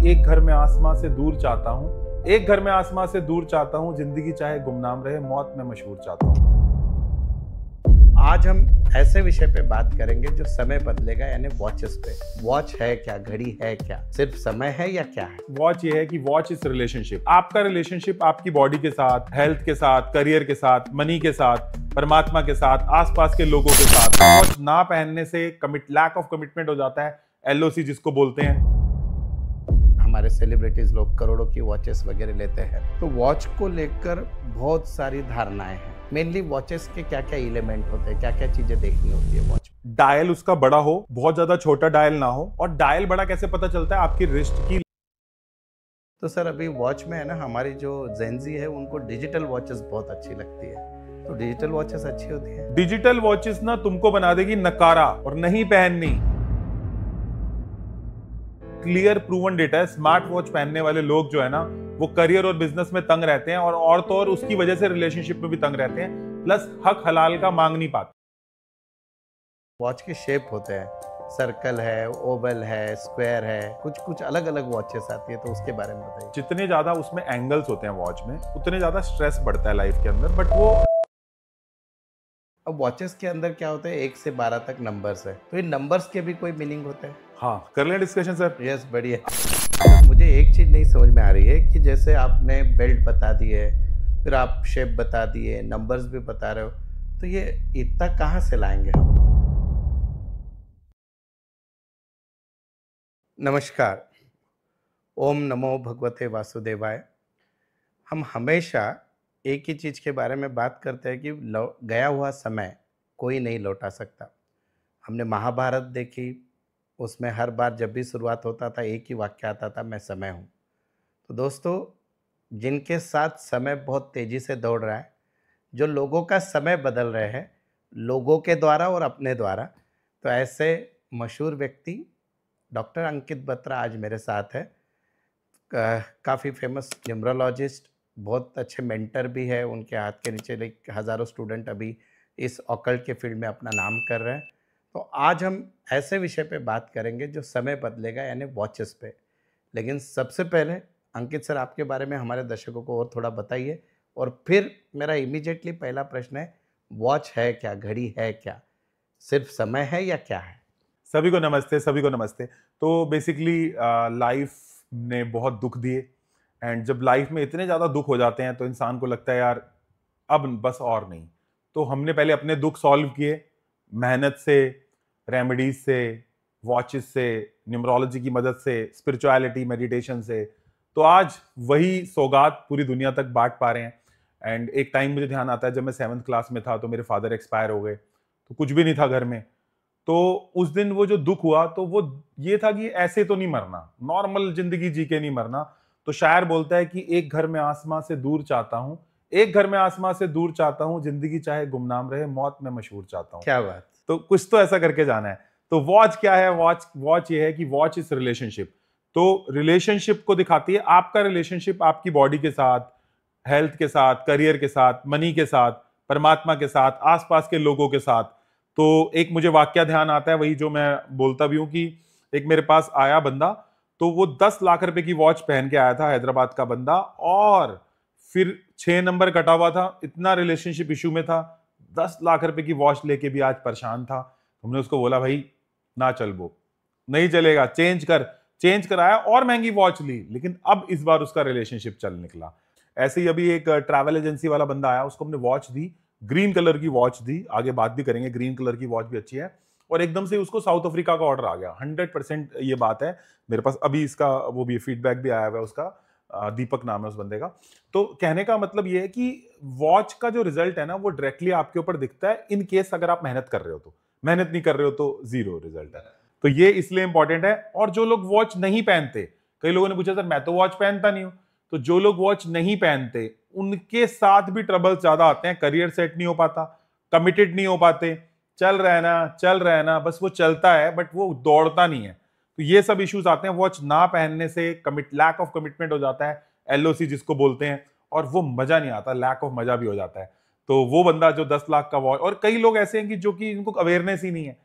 एक घर में आसमां से दूर चाहता हूँ, एक घर में आसमां से दूर चाहता हूँ, जिंदगी चाहे गुमनाम रहे, मौत में मशहूर चाहता हूँ। आज हम ऐसे विषय पे बात करेंगे जो समय बदलेगा, यानी वॉचेस पे। वॉच है क्या, घड़ी है क्या, सिर्फ समय है या क्या है? वॉच ये है कि वॉच इज रिलेशनशिप। आपका रिलेशनशिप आपकी बॉडी के साथ, हेल्थ के साथ, करियर के साथ, मनी के साथ, परमात्मा के साथ, आसपास के लोगों के साथ। वॉच ना पहनने से लैक ऑफ कमिटमेंट हो जाता है, एलओसी जिसको बोलते हैं। हमारे सेलिब्रिटीज लोग करोड़ों की वॉचेस वगैरह लेते हैं, तो वॉच को लेकर बहुत सारी धारणाएं हैं। मेनली वॉचेस के क्या क्या एलिमेंट होते हैं, क्या क्या चीजें देखनी होती है वॉच? डायल उसका बड़ा हो, बहुत ज्यादा छोटा डायल ना हो। और डायल बड़ा कैसे पता चलता है? आपकी रिस्ट की। तो सर, अभी वॉच में है ना, हमारी जो जेनजी है उनको डिजिटल वॉचेस बहुत अच्छी लगती है, तो डिजिटल वॉचेस अच्छी होती है? डिजिटल वॉचेस ना तुमको बना देगी नकारा, और नहीं पहननी। क्लियर प्रूवन डेटा है, स्मार्ट वॉच पहनने वाले लोग जो है ना, वो करियर और बिजनेस में तंग रहते हैं, और तो और उसकी वजह से रिलेशनशिप में भी तंग रहते हैं, प्लस हक हलाल का मांग नहीं पाते। वॉच के शेप होते हैं, सर्कल है, ओवल है, स्क्वायर है, कुछ कुछ अलग अलग वॉचेस आती है, तो उसके बारे में बताइए। जितने ज्यादा उसमें एंगल्स होते हैं वॉच में, उतने ज्यादा स्ट्रेस बढ़ता है लाइफ के अंदर। बट वो अब वॉचेस के अंदर क्या होता है, 1 से 12 तक नंबर्स है, तो इन नंबर्स के भी कोई मीनिंग होता है? हाँ, कर लें डिस्कशन सर। यस, बढ़िया। मुझे एक चीज नहीं समझ में आ रही है कि जैसे आपने बेल्ट बता दी है, फिर आप शेप बता दिए, नंबर्स भी बता रहे हो, तो ये इतना कहाँ से लाएंगे हम? नमस्कार। ओम नमो भगवते वासुदेवाय। हम हमेशा एक ही चीज के बारे में बात करते हैं कि गया हुआ समय कोई नहीं लौटा सकता। हमने महाभारत देखी, उसमें हर बार जब भी शुरुआत होता था एक ही वाक्य आता था, मैं समय हूँ। तो दोस्तों, जिनके साथ समय बहुत तेज़ी से दौड़ रहा है, जो लोगों का समय बदल रहे हैं, लोगों के द्वारा और अपने द्वारा, तो ऐसे मशहूर व्यक्ति डॉक्टर अंकित बत्रा आज मेरे साथ है। काफ़ी फेमस न्यूमरोलॉजिस्ट, बहुत अच्छे मेंटर भी है, उनके हाथ के नीचे हज़ारों स्टूडेंट अभी इस ऑकल्ट के फील्ड में अपना नाम कर रहे हैं। तो आज हम ऐसे विषय पे बात करेंगे जो समय बदलेगा, यानी वॉचेस पे। लेकिन सबसे पहले अंकित सर, आपके बारे में हमारे दर्शकों को और थोड़ा बताइए, और फिर मेरा इमीडिएटली पहला प्रश्न है, वॉच है क्या, घड़ी है क्या, सिर्फ समय है या क्या है? सभी को नमस्ते, सभी को नमस्ते। तो बेसिकली लाइफ ने बहुत दुख दिए, एंड जब लाइफ में इतने ज़्यादा दुख हो जाते हैं तो इंसान को लगता है यार अब बस और नहीं। तो हमने पहले अपने दुख सॉल्व किए, मेहनत से, रेमेडीज से, वॉचेस से, न्यूमरोलॉजी की मदद से, स्पिरिचुअलिटी, मेडिटेशन से। तो आज वही सौगात पूरी दुनिया तक बांट पा रहे हैं। एंड एक टाइम मुझे ध्यान आता है, जब मैं 7th क्लास में था तो मेरे फादर एक्सपायर हो गए, तो कुछ भी नहीं था घर में। तो उस दिन वो जो दुख हुआ, तो वो ये था कि ऐसे तो नहीं मरना, नॉर्मल जिंदगी जी के नहीं मरना। तो शायर बोलता है कि एक घर में आसमां से दूर चाहता हूं, एक घर में आसमां से दूर चाहता हूं, जिंदगी चाहे गुमनाम रहे, मौत में मशहूर चाहता हूं। क्या बात! तो कुछ तो ऐसा करके जाना है। तो वॉच क्या है? वॉच ये है कि वॉच इज रिलेशनशिप। तो रिलेशनशिप को दिखाती है, आपका रिलेशनशिप आपकी बॉडी के साथ, हेल्थ के साथ, करियर के साथ, मनी के साथ, परमात्मा के साथ, आसपास के लोगों के साथ। तो एक मुझे वाक्य ध्यान आता है, वही जो मैं बोलता भी हूं, कि एक मेरे पास आया बंदा, तो वो 10 लाख रुपए की वॉच पहन के आया था, हैदराबाद का बंदा, और फिर 6 नंबर कटा हुआ था, इतना रिलेशनशिप इशू में था, 10 लाख रुपए की वॉच लेके भी आज परेशान था। हमने उसको बोला भाई ना चल, वो नहीं चलेगा, चेंज कराया और महंगी वॉच ली, लेकिन अब इस बार उसका रिलेशनशिप चल निकला। ऐसे ही अभी एक ट्रैवल एजेंसी वाला बंदा आया, उसको हमने वॉच दी, ग्रीन कलर की वॉच दी, आगे बात भी करेंगे, ग्रीन कलर की वॉच भी अच्छी है, और एकदम से उसको साउथ अफ्रीका का ऑर्डर आ गया। 100% ये बात है, मेरे पास अभी इसका वो भी फीडबैक भी आया हुआ है उसका। दीपक नाम है उस बंदे का। तो कहने का मतलब ये है कि वॉच का जो रिजल्ट है ना, वो डायरेक्टली आपके ऊपर दिखता है, इन केस अगर आप मेहनत कर रहे हो तो। मेहनत नहीं कर रहे हो तो जीरो रिजल्ट है। तो ये इसलिए इंपॉर्टेंट है। और जो लोग वॉच नहीं पहनते, कई लोगों ने पूछा सर मैं तो वॉच पहनता नहीं हूं, तो जो लोग वॉच नहीं पहनते उनके साथ भी ट्रबल ज्यादा आते हैं। करियर सेट नहीं हो पाता, कमिटेड नहीं हो पाते, चल रहा है ना, बस वो चलता है बट वो दौड़ता नहीं है। तो ये सब इश्यूज आते हैं। वॉच ना पहनने से लैक ऑफ कमिटमेंट हो जाता है, एलओसी जिसको बोलते हैं, और वो मजा नहीं आता, लैक ऑफ मजा भी हो जाता है। तो वो बंदा जो 10 लाख का वॉच, और कई लोग ऐसे हैं कि जो कि इनको अवेयरनेस ही नहीं है।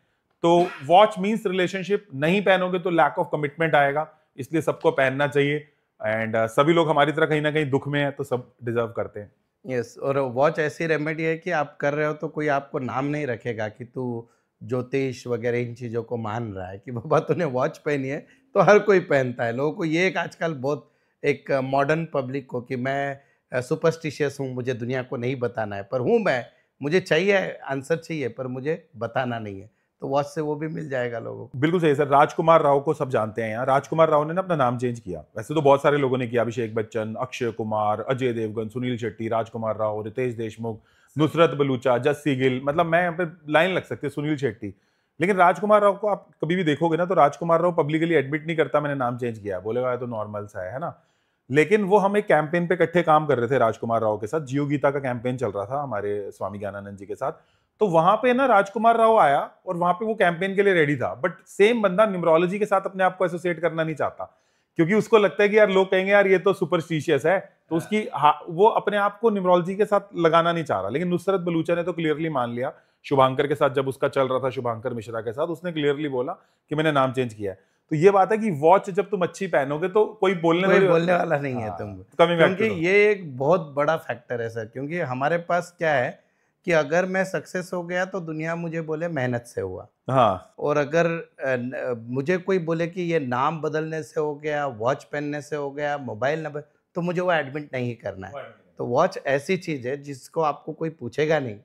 तो वॉच मींस रिलेशनशिप, नहीं पहनोगे तो लैक ऑफ कमिटमेंट आएगा, इसलिए सबको पहनना चाहिए। एंड सभी लोग हमारी तरह कहीं ना कहीं दुख में है, तो सब डिजर्व करते हैं। यस, और वॉच ऐसी रेमेडी है कि आप कर रहे हो तो कोई आपको नाम नहीं रखेगा कि तू ज्योतिष वगैरह इन चीज़ों को मान रहा है, कि बाबा तूने वॉच पहनी है तो हर कोई पहनता है। लोगों को ये एक आजकल बहुत एक मॉडर्न पब्लिक को कि मैं सुपरस्टिशियस हूँ, मुझे दुनिया को नहीं बताना है, पर हूँ मैं, मुझे चाहिए आंसर चाहिए पर मुझे बताना नहीं है, तो वॉच से वो भी मिल जाएगा लोगों को। बिल्कुल सही सर। राजकुमार राव को सब जानते हैं यहाँ। राजकुमार राव ने ना अपना नाम चेंज किया, वैसे तो बहुत सारे लोगों ने किया, अभिषेक बच्चन, अक्षय कुमार, अजय देवगन, सुनील शेट्टी, राजकुमार राव, रितेश देशमुख, नुसरत बलूचा, जस्सी गिल, मतलब मैं यहाँ पे लाइन लग सकती है, सुनील शेट्टी। लेकिन राजकुमार राव को आप कभी भी देखोगे ना, तो राजकुमार राव पब्लिकली एडमिट नहीं करता मैंने नाम चेंज किया, बोलेगा तो नॉर्मल सा है ना। लेकिन वो हम एक कैंपेन पे इकट्ठे काम कर रहे थे राजकुमार राव के साथ, जियो गीता का कैंपेन चल रहा था हमारे स्वामी ज्ञानानंद जी के साथ। तो वहां पे ना राजकुमार राव आया और वहां पे वो कैंपेन के लिए रेडी था, बट सेम बंदा न्यूमरोलॉजी के साथ अपने आप को एसोसिएट करना नहीं चाहता, क्योंकि उसको लगता है कि यार लोग कहेंगे यार ये तो सुपरस्टिशियस है, तो उसकी वो अपने आप को न्यूमरोलॉजी के साथ लगाना नहीं चाह रहा। लेकिन नुसरत बलूचा ने तो क्लियरली मान लिया, शुभांकर के साथ जब उसका चल रहा था, शुभांकर मिश्रा के साथ, उसने क्लियरली बोला कि मैंने नाम चेंज किया है। तो ये बात है कि वॉच जब तुम अच्छी पहनोगे तो कोई बोलने वाला नहीं है तुम, क्योंकि ये एक बहुत बड़ा फैक्टर है सर। क्योंकि हमारे पास क्या है कि अगर मैं सक्सेस हो गया तो दुनिया मुझे बोले मेहनत से हुआ, हाँ, और अगर मुझे कोई बोले कि ये नाम बदलने से हो गया, वॉच पहनने से हो गया, मोबाइल नंबर, तो मुझे वो एडमिट नहीं करना है। तो वॉच ऐसी चीज़ है जिसको आपको कोई पूछेगा नहीं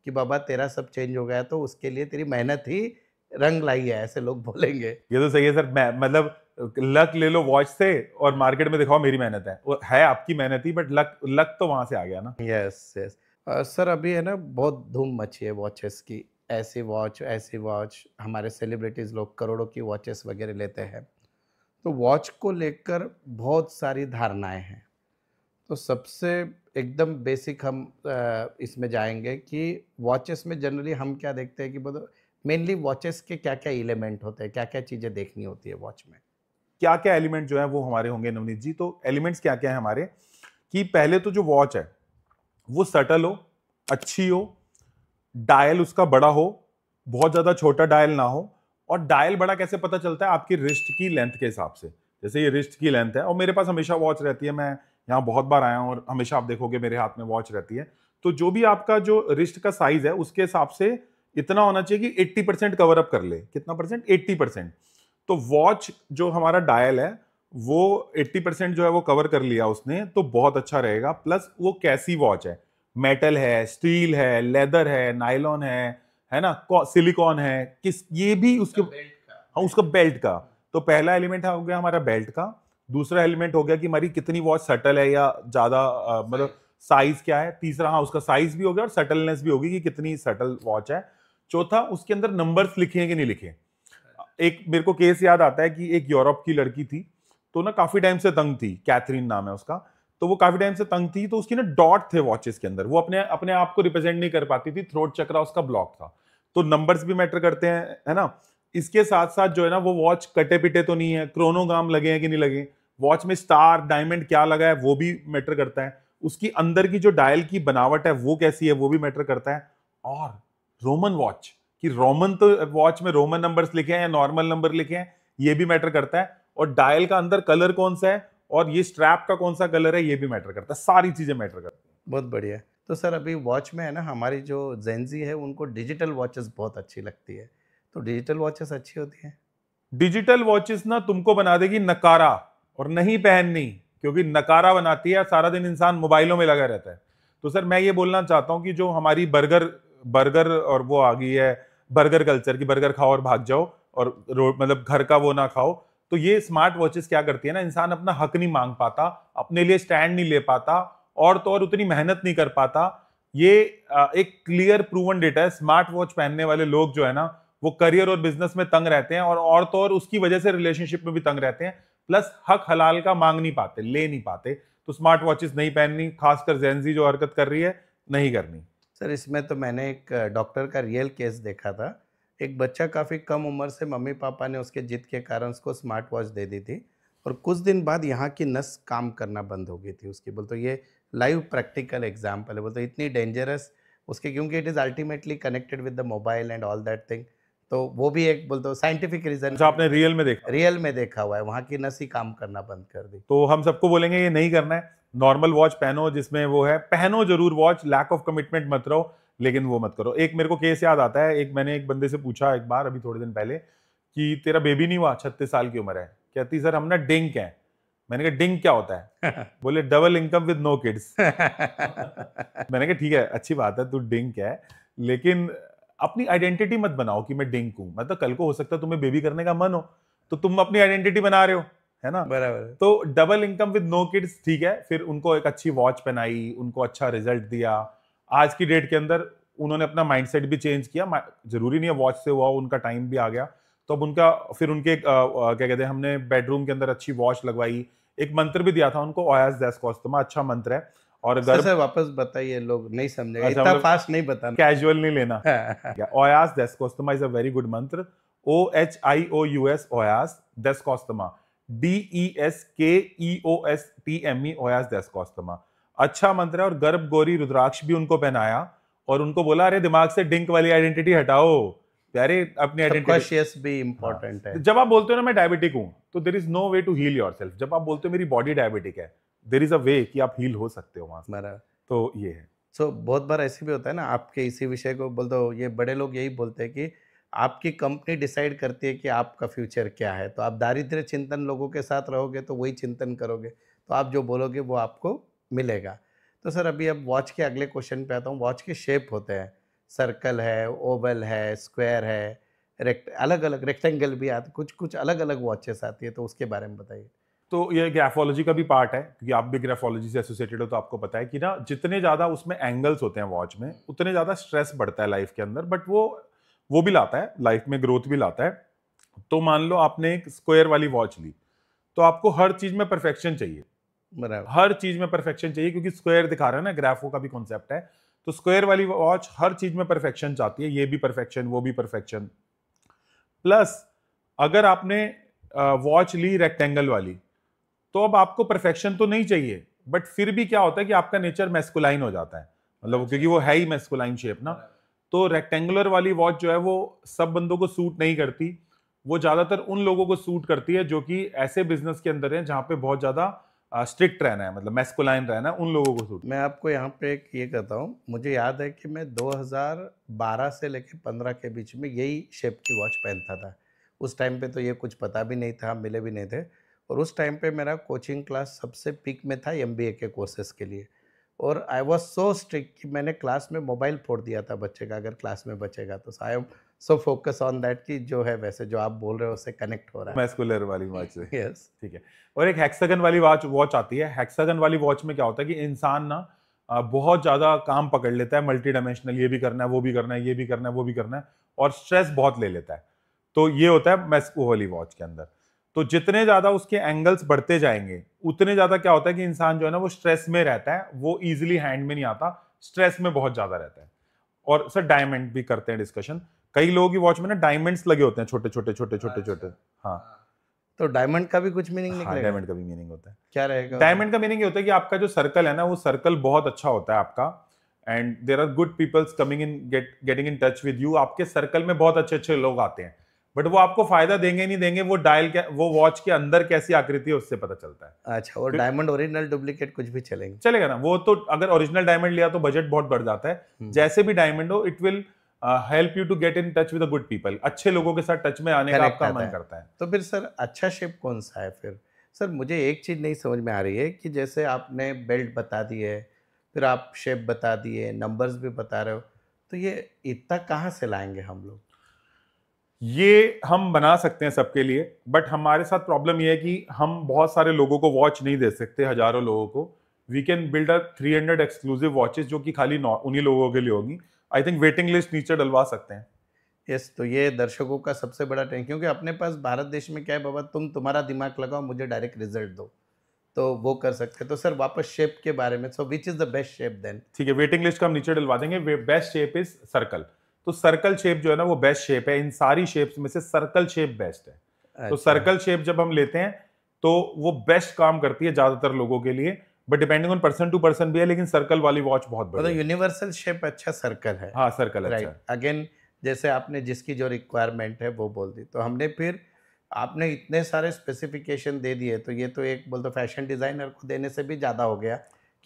कि बाबा तेरा सब चेंज हो गया, तो उसके लिए तेरी मेहनत ही रंग लाई है, ऐसे लोग बोलेंगे। ये तो सही है सर। मतलब लक ले लो वॉच से और मार्केट में दिखाओ मेरी मेहनत है, वो है आपकी मेहनत ही, बट लक लक तो वहां से आ गया ना। Yes yes. सर अभी है ना बहुत धूम मची है वॉचेस की, ऐसी वॉच, हमारे सेलिब्रिटीज़ लोग करोड़ों की वॉचेस वगैरह लेते हैं। तो वॉच को लेकर बहुत सारी धारणाएं हैं। तो सबसे एकदम बेसिक हम इसमें जाएंगे कि वॉचेस में जनरली हम क्या देखते हैं कि मतलब मेनली वॉचेस के क्या क्या एलिमेंट होते हैं, क्या क्या चीज़ें देखनी होती है वॉच में। क्या क्या एलिमेंट जो है वो हमारे होंगे नवनीत जी? तो एलिमेंट्स क्या क्या है हमारे, कि पहले तो जो वॉच है वो सटल हो, अच्छी हो, डायल उसका बड़ा हो, बहुत ज्यादा छोटा डायल ना हो। और डायल बड़ा कैसे पता चलता है? आपकी रिस्ट की लेंथ के हिसाब से। जैसे ये रिस्ट की लेंथ है, और मेरे पास हमेशा वॉच रहती है, मैं यहाँ बहुत बार आया हूँ और हमेशा आप देखोगे मेरे हाथ में वॉच रहती है। तो जो भी आपका जो रिस्ट का साइज है उसके हिसाब से इतना होना चाहिए कि 80% कवर अप कर ले। कितना परसेंट? 80%। तो वॉच जो हमारा डायल है वो 80% जो है वो कवर कर लिया उसने, तो बहुत अच्छा रहेगा। प्लस वो कैसी वॉच है, मेटल है, स्टील है, लेदर है, नायलॉन है ना, सिलिकॉन है, किस, ये भी उसके, हाँ उसका बेल्ट का। तो पहला एलिमेंट हो गया हमारा बेल्ट का। दूसरा एलिमेंट हो गया कि हमारी कितनी वॉच सटल है या ज्यादा मतलब साइज क्या है। तीसरा, हाँ उसका साइज भी हो गया और सटलनेस भी होगी कि कितनी सटल वॉच है। चौथा, उसके अंदर नंबर्स लिखे हैं कि नहीं लिखे। एक मेरे को केस याद आता है कि एक यूरोप की लड़की थी, तो ना काफी टाइम से तंग थी, कैथरीन नाम है उसका। तो वो काफी टाइम से तंग थी, तो उसकी ना डॉट थे वॉचेस के अंदर, वो अपने अपने आप को रिप्रेजेंट नहीं कर पाती थी, थ्रोट चक्रा उसका ब्लॉक था। तो नंबर्स भी मैटर करते हैं, है ना। इसके साथ साथ जो है ना, वो वॉच कटे पिटे तो नहीं है, क्रोनोग्राम लगे हैं कि नहीं लगे, वॉच में स्टार डायमंड क्या लगा है वो भी मैटर करता है। उसकी अंदर की जो डायल की बनावट है वो कैसी है वो भी मैटर करता है। और रोमन वॉच, कि रोमन तो वॉच में रोमन नंबर्स लिखे हैं या नॉर्मल नंबर लिखे हैं, ये भी मैटर करता है। और डायल का अंदर कलर कौन सा है और ये स्ट्रैप का कौन सा कलर है ये भी मैटर करता है। सारी चीजें मैटर करती हैं। बहुत बढ़िया। तो सर अभी वॉच में है ना, हमारी जो जेंजी है उनको डिजिटल वॉचेस बहुत अच्छी लगती है, तो डिजिटल वॉचेस अच्छी होती हैं? डिजिटल वॉचेस ना तुमको बना देगी नकारा, और नहीं पहननी, क्योंकि नकारा बनाती है, सारा दिन इंसान मोबाइलों में लगा रहता है। तो सर मैं ये बोलना चाहता हूं कि जो हमारी बर्गर बर्गर और वो आ गई है, बर्गर कल्चर की, बर्गर खाओ और भाग जाओ, और मतलब घर का वो ना खाओ। तो ये स्मार्ट वॉचेस क्या करती है ना, इंसान अपना हक नहीं मांग पाता, अपने लिए स्टैंड नहीं ले पाता, और तो और उतनी मेहनत नहीं कर पाता। ये एक क्लियर प्रूवन डेटा है। स्मार्ट वॉच पहनने वाले लोग जो है ना, वो करियर और बिजनेस में तंग रहते हैं, और तो और उसकी वजह से रिलेशनशिप में भी तंग रहते हैं। प्लस हक हलाल का मांग नहीं पाते, ले नहीं पाते। तो स्मार्ट वॉचेस नहीं पहननी, खासकर जेंजी जो हरकत कर रही है, नहीं करनी। सर इसमें तो मैंने एक डॉक्टर का रियल केस देखा था। एक बच्चा काफ़ी कम उम्र से मम्मी पापा ने उसके जिद के कारण उसको स्मार्ट वॉच दे दी थी, और कुछ दिन बाद यहाँ की नस काम करना बंद हो गई थी उसकी। बोल तो ये लाइव प्रैक्टिकल एग्जाम्पल है। बोल तो इतनी डेंजरस उसके, क्योंकि it is ultimately connected with the mobile and all that thing. तो वो भी एक बोलते हो साइंटिफिक रीजन, अच्छा, आपने रियल में देखा? रियल में देखा हुआ है, वहाँ की नस ही काम करना बंद कर दी। तो हम सबको बोलेंगे ये नहीं करना है, नॉर्मल वॉच पहनो जिसमें वो है, पहनो जरूर वॉच, लैक ऑफ कमिटमेंट मत रहो, लेकिन वो मत करो। एक मेरे को केस याद आता है, मैंने एक बंदे से पूछा एक बार अभी थोड़े दिन पहले कि तेरा बेबी नहीं हुआ, 36 साल की उम्र है, कहती सर हम ना डिंक है। मैंने कहा डिंक क्या होता है? बोले double income with no kids. मैंने कहा ठीक है, अच्छी बात है, तू डिंक है, लेकिन अपनी आइडेंटिटी मत बनाओ कि मैं डिंक हूं। मतलब कल को हो सकता है तुम्हें बेबी करने का मन हो, तो तुम अपनी आइडेंटिटी बना रहे हो, है ना? बराबर। तो double income with no kids ठीक है। फिर उनको एक अच्छी वॉच पहनाई, उनको अच्छा रिजल्ट दिया। आज की डेट के अंदर उन्होंने अपना माइंडसेट भी चेंज किया, जरूरी नहीं है वॉच से हुआ, उनका टाइम भी आ गया। तो अब उनका फिर उनके क्या कहते हैं, हमने बेडरूम के अंदर अच्छी वॉच लगवाई, एक मंत्र भी दिया था उनको, ओयास डेस्कोस्टोमा, अच्छा मंत्र है। और सर वापस बताइए, लोग नहीं समझेगा, अच्छा, इतना मतलब फास्ट नहीं बताना, कैजुअल नहीं लेना। ओयास डेस्कोस्टोमा इज अ वेरी गुड मंत्र, OHIOUS, ओयास डेस्कोस्टोमा, DESKEOSTME, ओयास डेस्कोस्टोमा, अच्छा मंत्र है। और गर्भ गोरी रुद्राक्ष भी उनको पहनाया और उनको बोला अरे दिमाग से डिंक वाली आइडेंटिटी हटाओ प्यारे, अपनी आइडेंटिटी। सबकॉन्शियस भी इंपॉर्टेंट है। जब आप बोलते हो ना मैं डायबिटिक हूं, तो there is no way to heal yourself. जब आप बोलते हो मेरी बॉडी डायबिटिक है, देयर इज अ वे कि आप हील हो सकते हो वहां से। बराबर। तो ये है। सो बहुत बार ऐसे भी होता है ना, आपके इसी विषय को बोलते हो, ये बड़े लोग यही बोलते हैं कि आपकी कंपनी डिसाइड करती है कि आपका फ्यूचर क्या है। तो आप दारिद्र्य चिंतन लोगों के साथ रहोगे तो वही चिंतन करोगे, तो आप जो बोलोगे वो आपको मिलेगा। तो सर अभी अब वॉच के अगले क्वेश्चन पे आता हूँ। वॉच के शेप होते हैं, सर्कल है, ओवल है, स्क्वायर है, अलग अलग रेक्टेंगल भी आते, कुछ कुछ अलग अलग वॉचेस आती है, तो उसके बारे में बताइए। तो ये ग्राफोलॉजी का भी पार्ट है, क्योंकि आप भी ग्राफोलॉजी से एसोसिएटेड हो, तो आपको पता है कि ना जितने ज्यादा उसमें एंगल्स होते हैं वॉच में, उतने ज्यादा स्ट्रेस बढ़ता है लाइफ के अंदर। बट वो भी लाता है लाइफ में, ग्रोथ भी लाता है। तो मान लो आपने एक स्क्वायर वाली वॉच ली, तो आपको हर चीज में परफेक्शन चाहिए, बराबर। हर चीज में परफेक्शन चाहिए, क्योंकि स्क्वायर दिखा रहा है ना, ग्राफो का भी कॉन्सेप्ट है। तो स्क्वायर वाली वॉच हर चीज में परफेक्शन चाहती है, ये भी परफेक्शन, वो भी परफेक्शन। प्लस अगर आपने वॉच ली रेक्टेंगल वाली, तो अब आपको परफेक्शन तो नहीं चाहिए, बट फिर भी क्या होता है कि आपका नेचर मैस्कुलाइन हो जाता है, मतलब क्योंकि वो है ही मैस्कुलाइन शेप ना। तो रेक्टेंगुलर वाली वॉच जो है वो सब बंदों को सूट नहीं करती, वो ज्यादातर उन लोगों को सूट करती है जो कि ऐसे बिजनेस के अंदर है जहां पे बहुत ज्यादा स्ट्रिक्ट रहना है, मतलब मैस्कुलाइन रहना है, उन लोगों को सूट। मैं आपको यहाँ पे एक ये कहता हूँ, मुझे याद है कि मैं 2012 से लेके 15 के बीच में यही शेप की वॉच पहनता था। उस टाइम पे तो ये कुछ पता भी नहीं था, मिले भी नहीं थे। और उस टाइम पे मेरा कोचिंग क्लास सबसे पीक में था MBA के कोर्सेज के लिए। और आई वॉज सो स्ट्रिक्ट कि मैंने क्लास में मोबाइल फोड़ दिया था बच्चे का, अगर क्लास में बचेगा तो। I am so focus on that कि जो है वैसे जो आप बोल रहे हो उससे कनेक्ट हो रहा है। मैस्कुलर वाली वॉच से, यस। ठीक है। और एक हेक्सागन वाली वॉच आती है। हेक्सागन वाली वॉच में क्या होता है कि इंसान ना बहुत ज्यादा काम पकड़ लेता है, मल्टी डायमेंशनल, ये भी करना है, वो भी करना है, ये भी करना है, वो भी करना है, और स्ट्रेस बहुत ले लेता है। तो ये होता है मैस्को वाली वॉच के अंदर। तो जितने ज्यादा उसके एंगल्स बढ़ते जाएंगे, उतने ज्यादा क्या होता है कि इंसान जो है ना वो स्ट्रेस में रहता है, वो इजिली हैंड में नहीं आता, स्ट्रेस में बहुत ज्यादा रहता है। और सर डायमंड भी करते हैं डिस्कशन, कई लोगों की वॉच में ना डायमंड्स लगे होते हैं, छोटे छोटे छोटे छोटे छोटे। हाँ, तो डायमंड का भी कुछ मीनिंग निकलेगा? हाँ, डायमंड का भी मीनिंग होता है। क्या रहेगा? डायमंड का मीनिंग ये होता है कि आपका जो सर्कल है ना, वो सर्कल बहुत अच्छा होता है आपका, and there are good peoples coming in, getting in touch with you. आपके सर्कल में बहुत अच्छे अच्छे लोग आते हैं, बट वो आपको फायदा देंगे नहीं देंगे, वो वो वॉच के अंदर कैसी आकृति है उससे पता चलता है। अच्छा, और डायमंड ओरिजिनल डुप्लीकेट कुछ भी चलेंगे? चलेगा ना, वो तो अगर ओरिजिनल डायमंड लिया तो बजट बहुत बढ़ जाता है। जैसे भी डायमंड हो, it will help you to get in touch with a good people, अच्छे लोगों के साथ टच में आने का आपका मन करता है। तो फिर सर अच्छा शेप कौन सा है फिर? सर मुझे एक चीज नहीं समझ में आ रही है कि जैसे आपने बेल्ट बता दी है, फिर आप शेप बता दिए, नंबर्स भी बता रहे हो, तो ये इतना कहाँ से लाएंगे हम लोग? ये हम बना सकते हैं सबके लिए, बट हमारे साथ प्रॉब्लम ये है कि हम बहुत सारे लोगों को वॉच नहीं दे सकते, हजारों लोगों को। We can build a 300 exclusive watches जो कि खाली उन्हीं लोगों के लिए होगी। आई थिंक वेटिंग लिस्ट नीचे डलवा सकते हैं। यस, तो ये दर्शकों का सबसे बड़ा टेंशन, क्योंकि अपने पास भारत देश में क्या है बाबा, तुम्हारा दिमाग लगाओ, मुझे डायरेक्ट रिजल्ट दो, तो वो कर सकते हैं। तो सर वापस शेप के बारे में, so which is the best shape then? ठीक है, वेटिंग लिस्ट का हम नीचे डलवा देंगे। Best shape is circle. तो सर्कल शेप जो है ना वो बेस्ट शेप है, इन सारी शेप्स में से सर्कल शेप बेस्ट है। तो सर्कल शेप जब हम लेते हैं तो वो बेस्ट काम करती है ज्यादातर लोगों के लिए, but depending on person to person भी है, लेकिन सर्कल वाली वॉच बहुत बढ़िया है। यूनिवर्सल शेप अच्छा सर्कल है। हाँ, सर्कल अच्छा है। अगेन जैसे आपने जिसकी जो रिक्वायरमेंट है वो बोल दी, तो हमने फिर आपने इतने सारे स्पेसिफिकेशन दे दिए, तो ये तो एक बोल दो फैशन डिज़ाइनर को देने से भी ज़्यादा हो गया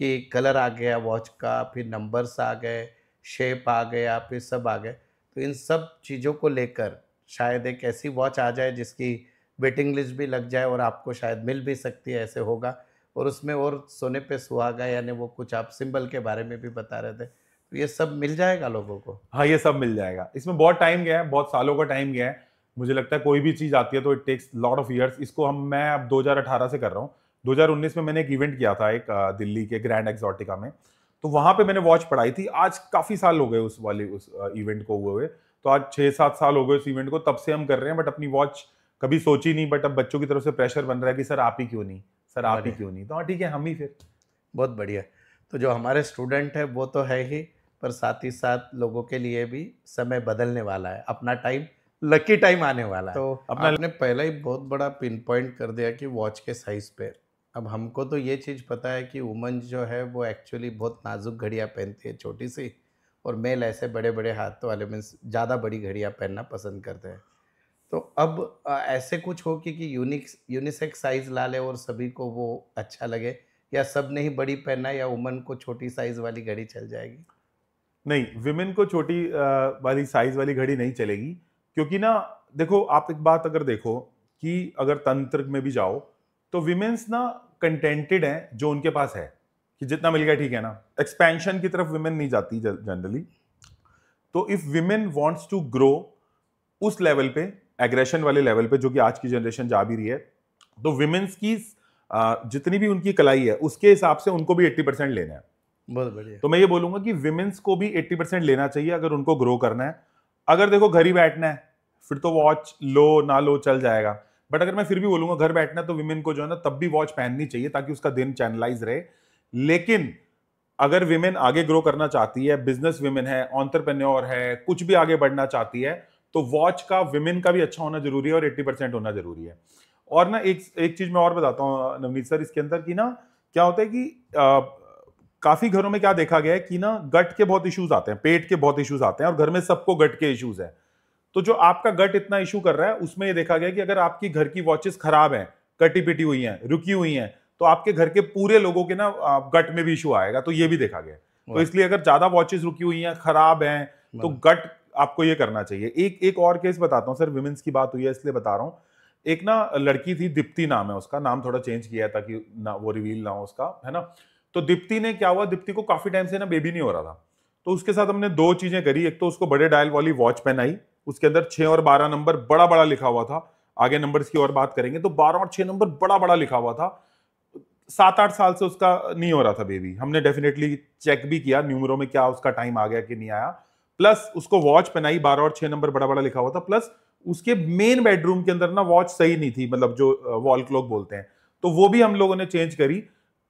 कि कलर आ गया वॉच का, फिर नंबर्स आ गए, शेप आ गया, फिर सब आ गए। तो इन सब चीज़ों को लेकर शायद एक ऐसी वॉच आ जाए जिसकी वेटिंग लिस्ट भी लग जाए और आपको शायद मिल भी सकती है, ऐसे होगा। और उसमें और सोने पे सुहागा यानी वो कुछ आप सिंबल के बारे में भी बता रहे थे, तो ये सब मिल जाएगा लोगों को? हाँ, ये सब मिल जाएगा। इसमें बहुत टाइम गया है, बहुत सालों का टाइम गया है। मुझे लगता है कोई भी चीज आती है तो it takes lot of years. इसको मैं अब 2018 से कर रहा हूँ। 2019 में मैंने एक इवेंट किया था, एक दिल्ली के ग्रैंड एक्सोटिका में। तो वहां पे मैंने वॉच पढ़ाई थी। आज काफी साल हो गए उस इवेंट को हुए हुए। तो आज 6-7 साल हो गए उस इवेंट को, तब से हम कर रहे हैं। बट अपनी वॉच कभी सोची नहीं, बट अब बच्चों की तरफ से प्रेशर बन रहा है कि सर आप ही क्यों नहीं, सर आप ही बढ़िया, क्यों नहीं। तो हाँ ठीक है, हम ही फिर। बहुत बढ़िया। तो जो हमारे स्टूडेंट है वो तो है ही, पर साथ ही साथ लोगों के लिए भी समय बदलने वाला है, अपना टाइम, लकी टाइम आने वाला है। तो अपना आपने पहले ही बहुत बड़ा पिन पॉइंट कर दिया कि वॉच के साइज पे। अब हमको तो ये चीज़ पता है कि वुमन जो है वो एक्चुअली बहुत नाजुक घड़ियाँ पहनती है, छोटी सी, और मेल ऐसे बड़े बड़े हाथ वाले मीन्स ज़्यादा बड़ी घड़ियाँ पहनना पसंद करते हैं। तो अब ऐसे कुछ हो कि यूनिसेक्स साइज ला ले और सभी को वो अच्छा लगे, या सब ने ही बड़ी पहनना है, या वुमन को छोटी साइज वाली घड़ी चल जाएगी? नहीं, विमेन को छोटी वाली साइज वाली घड़ी नहीं चलेगी। क्योंकि ना देखो, आप एक बात अगर देखो कि अगर तंत्र में भी जाओ तो विमेन्स ना कंटेंटेड हैं जो उनके पास है, कि जितना मिल गया ठीक है ना। एक्सपेंशन की तरफ विमेन नहीं जाती जनरली। तो if women wants to grow उस लेवल पे, एग्रेशन वाले लेवल पे, जो कि आज की जनरेशन जा भी रही है, तो विमेन्स की जितनी भी उनकी कलाई है उसके हिसाब से उनको भी 80% लेना है। बहुत बढ़िया। तो मैं ये बोलूंगा कि विमेन्स को भी 80% लेना चाहिए अगर उनको ग्रो करना है। अगर देखो घर ही बैठना है फिर तो वॉच लो ना लो चल जाएगा। बट अगर मैं फिर भी बोलूंगा घर बैठना है तो विमेन को जो है ना तब भी वॉच पहननी चाहिए ताकि उसका दिन चैनलाइज रहे। लेकिन अगर विमेन आगे ग्रो करना चाहती है, बिजनेस विमेन है, एंटरप्रेन्योर है, कुछ भी आगे बढ़ना चाहती है, तो वॉच का विमेन का भी अच्छा होना जरूरी है और 80% होना जरूरी है। और ना एक एक चीज मैं और बताता हूँ नवनीत सर इसके अंदर की ना, क्या होता है कि काफी घरों में क्या देखा गया है कि ना गट के बहुत इश्यूज आते हैं, पेट के बहुत इश्यूज आते हैं, और घर में सबको गट के इश्यूज है। तो जो आपका गट इतना इशू कर रहा है उसमें ये देखा गया कि अगर आपकी घर की वॉचेस खराब हैं, कटी पिटी हुई हैं, रुकी हुई हैं, तो आपके घर के पूरे लोगों के ना गट में भी इशू आएगा। तो ये भी देखा गया। तो इसलिए अगर ज्यादा वॉचेस रुकी हुई हैं, खराब हैं, तो गट आपको ये करना चाहिए। एक और केस बताता हूँ सर, विमेंस की बात हुई है इसलिए बता रहा हूँ। एक ना लड़की थी, दीप्ति नाम है उसका, नाम थोड़ा चेंज किया ताकि ना वो रिवील ना हो उसका, है ना। तो दीप्ति ने क्या हुआ, दीप्ति को काफी टाइम से ना बेबी नहीं हो रहा था। तो उसके साथ हमने दो चीजें करी। एक तो उसको बड़े डायल वाली वॉच पहनाई, उसके अंदर 6 और 12 नंबर बड़ा बड़ा लिखा हुआ था। आगे नंबर्स की और बात करेंगे, तो 12 और 6 नंबर बड़ा बड़ा लिखा हुआ था। 7-8 साल से उसका नहीं हो रहा था बेबी। हमने डेफिनेटली चेक भी किया न्यूमरो में क्या उसका टाइम आ गया कि नहीं आया। प्लस उसको वॉच पहनाई, 12 और 6 नंबर बड़ा बड़ा लिखा हुआ था। प्लस उसके मेन बेडरूम के अंदर ना वॉच सही नहीं थी, मतलब जो वॉल क्लॉक बोलते हैं, तो वो भी हम लोगों ने चेंज करी।